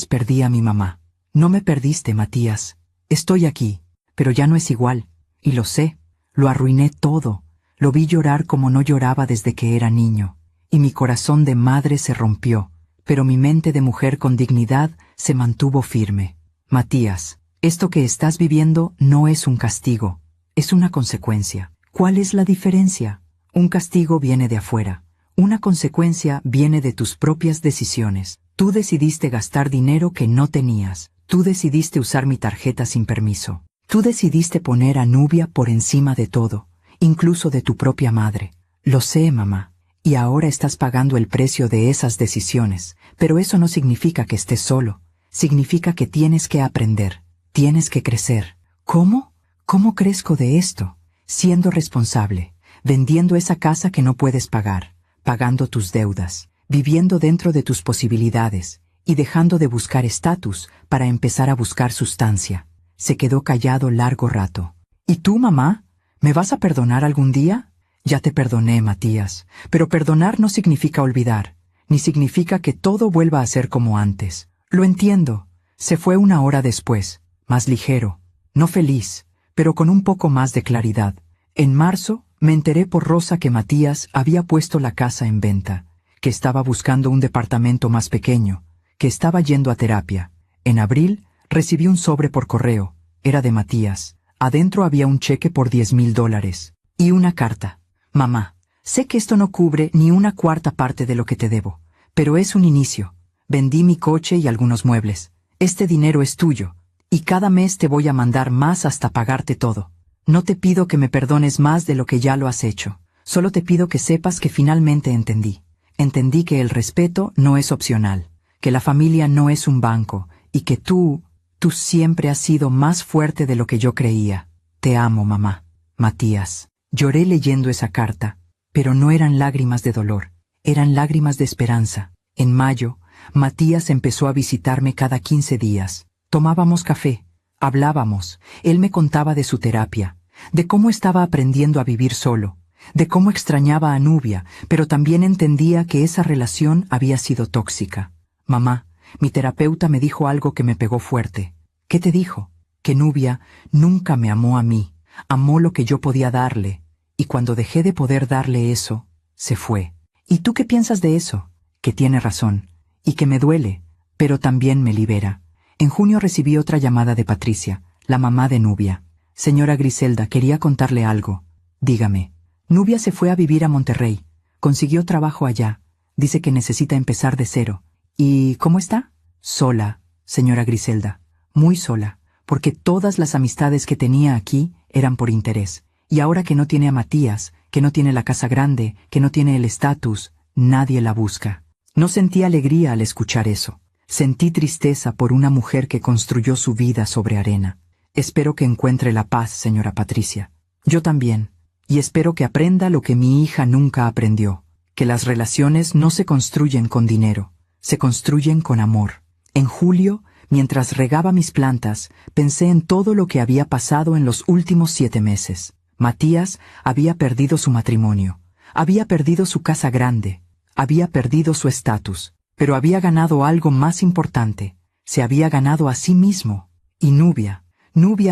perdí a mi mamá. No me perdiste, Matías. Estoy aquí, pero ya no es igual. Y lo sé. Lo arruiné todo. Lo vi llorar como no lloraba desde que era niño. Y mi corazón de madre se rompió. Pero mi mente de mujer con dignidad se mantuvo firme. Matías, esto que estás viviendo no es un castigo. Es una consecuencia. ¿Cuál es la diferencia? Un castigo viene de afuera. Una consecuencia viene de tus propias decisiones. Tú decidiste gastar dinero que no tenías. Tú decidiste usar mi tarjeta sin permiso. Tú decidiste poner a Nubia por encima de todo, incluso de tu propia madre. Lo sé, mamá. Y ahora estás pagando el precio de esas decisiones, pero eso no significa que estés solo. Significa que tienes que aprender, tienes que crecer. ¿Cómo? ¿Cómo crezco de esto? Siendo responsable, vendiendo esa casa que no puedes pagar, pagando tus deudas, viviendo dentro de tus posibilidades y dejando de buscar estatus para empezar a buscar sustancia. Se quedó callado largo rato. ¿Y tú, mamá? ¿Me vas a perdonar algún día? Ya te perdoné, Matías, pero perdonar no significa olvidar, ni significa que todo vuelva a ser como antes. Lo entiendo. Se fue una hora después, más ligero, no feliz, pero con un poco más de claridad. En marzo, me enteré por Rosa que Matías había puesto la casa en venta, que estaba buscando un departamento más pequeño, que estaba yendo a terapia. En abril, recibí un sobre por correo. Era de Matías. Adentro había un cheque por $10,000. Y una carta. Mamá, sé que esto no cubre ni una cuarta parte de lo que te debo, pero es un inicio. Vendí mi coche y algunos muebles. Este dinero es tuyo, y cada mes te voy a mandar más hasta pagarte todo. No te pido que me perdones más de lo que ya lo has hecho. Solo te pido que sepas que finalmente entendí. Entendí que el respeto no es opcional, que la familia no es un banco, y que tú siempre has sido más fuerte de lo que yo creía. Te amo, mamá. Matías. Lloré leyendo esa carta, pero no eran lágrimas de dolor, eran lágrimas de esperanza. En mayo, Matías empezó a visitarme cada 15 días. Tomábamos café, hablábamos, él me contaba de su terapia, de cómo estaba aprendiendo a vivir solo, de cómo extrañaba a Nubia, pero también entendía que esa relación había sido tóxica. Mamá, mi terapeuta me dijo algo que me pegó fuerte. ¿Qué te dijo? Que Nubia nunca me amó a mí, amó lo que yo podía darle, y cuando dejé de poder darle eso, se fue. ¿Y tú qué piensas de eso? Que tiene razón, y que me duele, pero también me libera. En junio recibí otra llamada de Patricia, la mamá de Nubia. Señora Griselda, quería contarle algo. Dígame. Nubia se fue a vivir a Monterrey. Consiguió trabajo allá. Dice que necesita empezar de cero. ¿Y cómo está? Sola, señora Griselda. Muy sola, porque todas las amistades que tenía aquí eran por interés. Y ahora que no tiene a Matías, que no tiene la casa grande, que no tiene el estatus, nadie la busca. No sentí alegría al escuchar eso. Sentí tristeza por una mujer que construyó su vida sobre arena. Espero que encuentre la paz, señora Patricia. Yo también. Y espero que aprenda lo que mi hija nunca aprendió, que las relaciones no se construyen con dinero, se construyen con amor. En julio, mientras regaba mis plantas, pensé en todo lo que había pasado en los últimos 7 meses. Matías había perdido su matrimonio, había perdido su casa grande, había perdido su estatus, pero había ganado algo más importante. Se había ganado a sí mismo. Y Nubia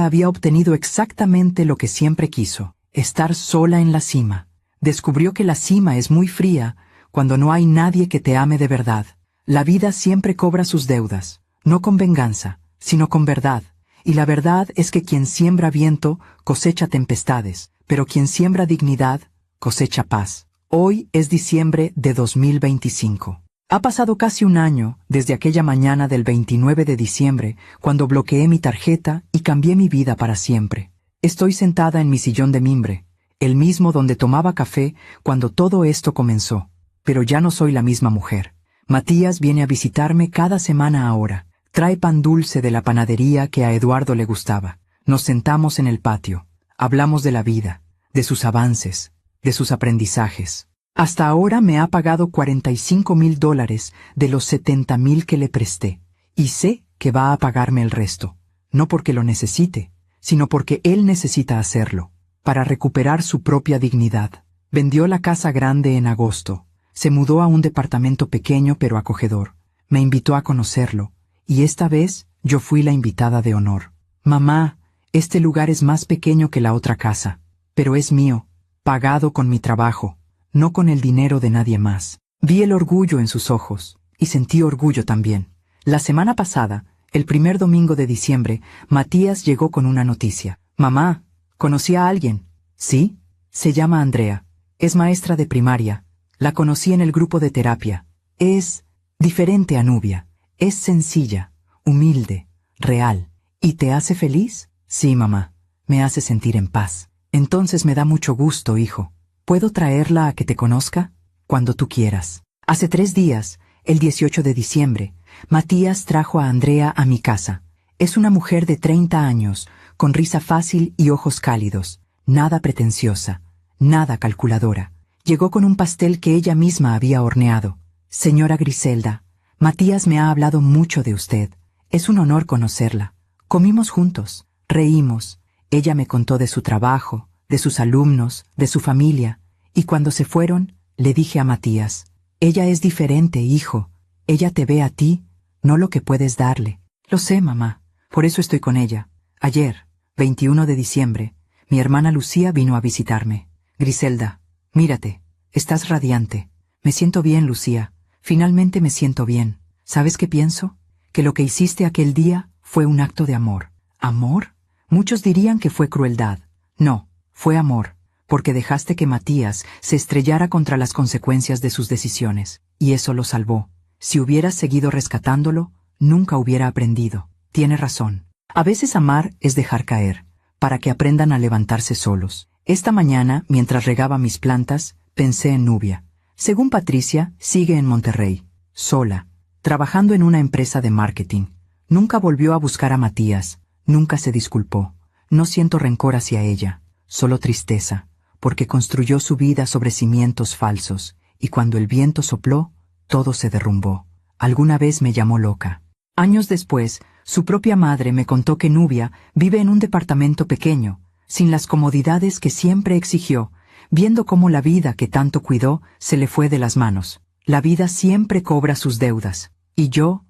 había obtenido exactamente lo que siempre quiso, estar sola en la cima. Descubrió que la cima es muy fría cuando no hay nadie que te ame de verdad. La vida siempre cobra sus deudas, no con venganza, sino con verdad. Y la verdad es que quien siembra viento cosecha tempestades, pero quien siembra dignidad cosecha paz. Hoy es diciembre de 2025. Ha pasado casi un año desde aquella mañana del 29 de diciembre, cuando bloqueé mi tarjeta y cambié mi vida para siempre. Estoy sentada en mi sillón de mimbre, el mismo donde tomaba café cuando todo esto comenzó. Pero ya no soy la misma mujer. Matías viene a visitarme cada semana ahora. Trae pan dulce de la panadería que a Eduardo le gustaba. Nos sentamos en el patio. Hablamos de la vida, de sus avances, de sus aprendizajes. Hasta ahora me ha pagado $45,000 de los 70,000 que le presté. Y sé que va a pagarme el resto. No porque lo necesite, sino porque él necesita hacerlo, para recuperar su propia dignidad. Vendió la casa grande en agosto. Se mudó a un departamento pequeño pero acogedor. Me invitó a conocerlo. Y esta vez yo fui la invitada de honor. Mamá, este lugar es más pequeño que la otra casa, pero es mío, pagado con mi trabajo, no con el dinero de nadie más. Vi el orgullo en sus ojos, y sentí orgullo también. La semana pasada, el primer domingo de diciembre, Matías llegó con una noticia. Mamá, conocí a alguien. ¿Sí? Se llama Andrea. Es maestra de primaria. La conocí en el grupo de terapia. Es diferente a Nubia. Es sencilla, humilde, real. ¿Y te hace feliz? Sí, mamá. Me hace sentir en paz. Entonces me da mucho gusto, hijo. ¿Puedo traerla a que te conozca? cuando tú quieras. Hace 3 días, el 18 de diciembre, Matías trajo a Andrea a mi casa. Es una mujer de 30 años, con risa fácil y ojos cálidos, nada pretenciosa, nada calculadora. Llegó con un pastel que ella misma había horneado. Señora Griselda, Matías me ha hablado mucho de usted. Es un honor conocerla. Comimos juntos, reímos. Ella me contó de su trabajo, de sus alumnos, de su familia, y cuando se fueron, le dije a Matías, ella es diferente, hijo. Ella te ve a ti, no lo que puedes darle. Lo sé, mamá. Por eso estoy con ella. Ayer, 21 de diciembre, mi hermana Lucía vino a visitarme. Griselda, mírate, estás radiante. Me siento bien, Lucía. Finalmente me siento bien. ¿Sabes qué pienso? Que lo que hiciste aquel día fue un acto de amor. ¿Amor? Muchos dirían que fue crueldad. No, fue amor, porque dejaste que Matías se estrellara contra las consecuencias de sus decisiones, y eso lo salvó. Si hubieras seguido rescatándolo, nunca hubiera aprendido. Tiene razón. A veces amar es dejar caer, para que aprendan a levantarse solos. Esta mañana, mientras regaba mis plantas, pensé en Nubia. Según Patricia, sigue en Monterrey, sola, trabajando en una empresa de marketing. Nunca volvió a buscar a Matías, nunca se disculpó. No siento rencor hacia ella, solo tristeza, porque construyó su vida sobre cimientos falsos, y cuando el viento sopló, todo se derrumbó. Alguna vez me llamó loca. Años después, su propia madre me contó que Nubia vive en un departamento pequeño, sin las comodidades que siempre exigió, viendo cómo la vida que tanto cuidó se le fue de las manos. La vida siempre cobra sus deudas. Y yo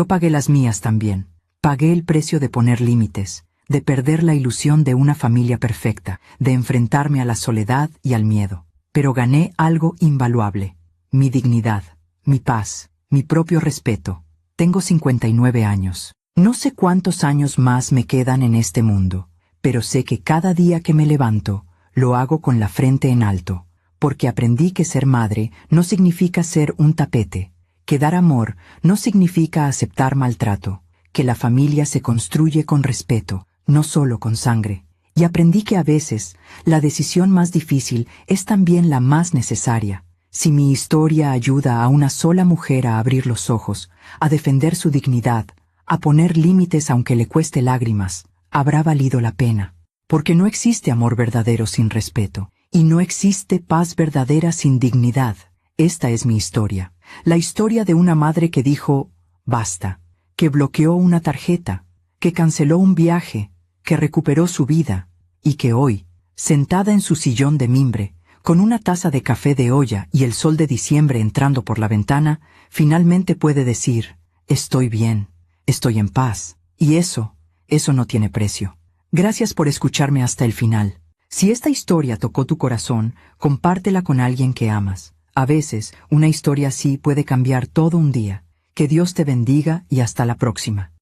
pagué las mías también. Pagué el precio de poner límites, de perder la ilusión de una familia perfecta, de enfrentarme a la soledad y al miedo. Pero gané algo invaluable: mi dignidad, mi paz, mi propio respeto. Tengo 59 años. No sé cuántos años más me quedan en este mundo, pero sé que cada día que me levanto, lo hago con la frente en alto, porque aprendí que ser madre no significa ser un tapete, que dar amor no significa aceptar maltrato, que la familia se construye con respeto, no solo con sangre. Y aprendí que a veces la decisión más difícil es también la más necesaria. Si mi historia ayuda a una sola mujer a abrir los ojos, a defender su dignidad, a poner límites aunque le cueste lágrimas, habrá valido la pena. Porque no existe amor verdadero sin respeto, y no existe paz verdadera sin dignidad. Esta es mi historia. La historia de una madre que dijo, basta, que bloqueó una tarjeta, que canceló un viaje, que recuperó su vida, y que hoy, sentada en su sillón de mimbre, con una taza de café de olla y el sol de diciembre entrando por la ventana, finalmente puede decir, estoy bien, estoy en paz, y eso no tiene precio. Gracias por escucharme hasta el final. Si esta historia tocó tu corazón, compártela con alguien que amas. A veces, una historia así puede cambiar todo un día. Que Dios te bendiga y hasta la próxima.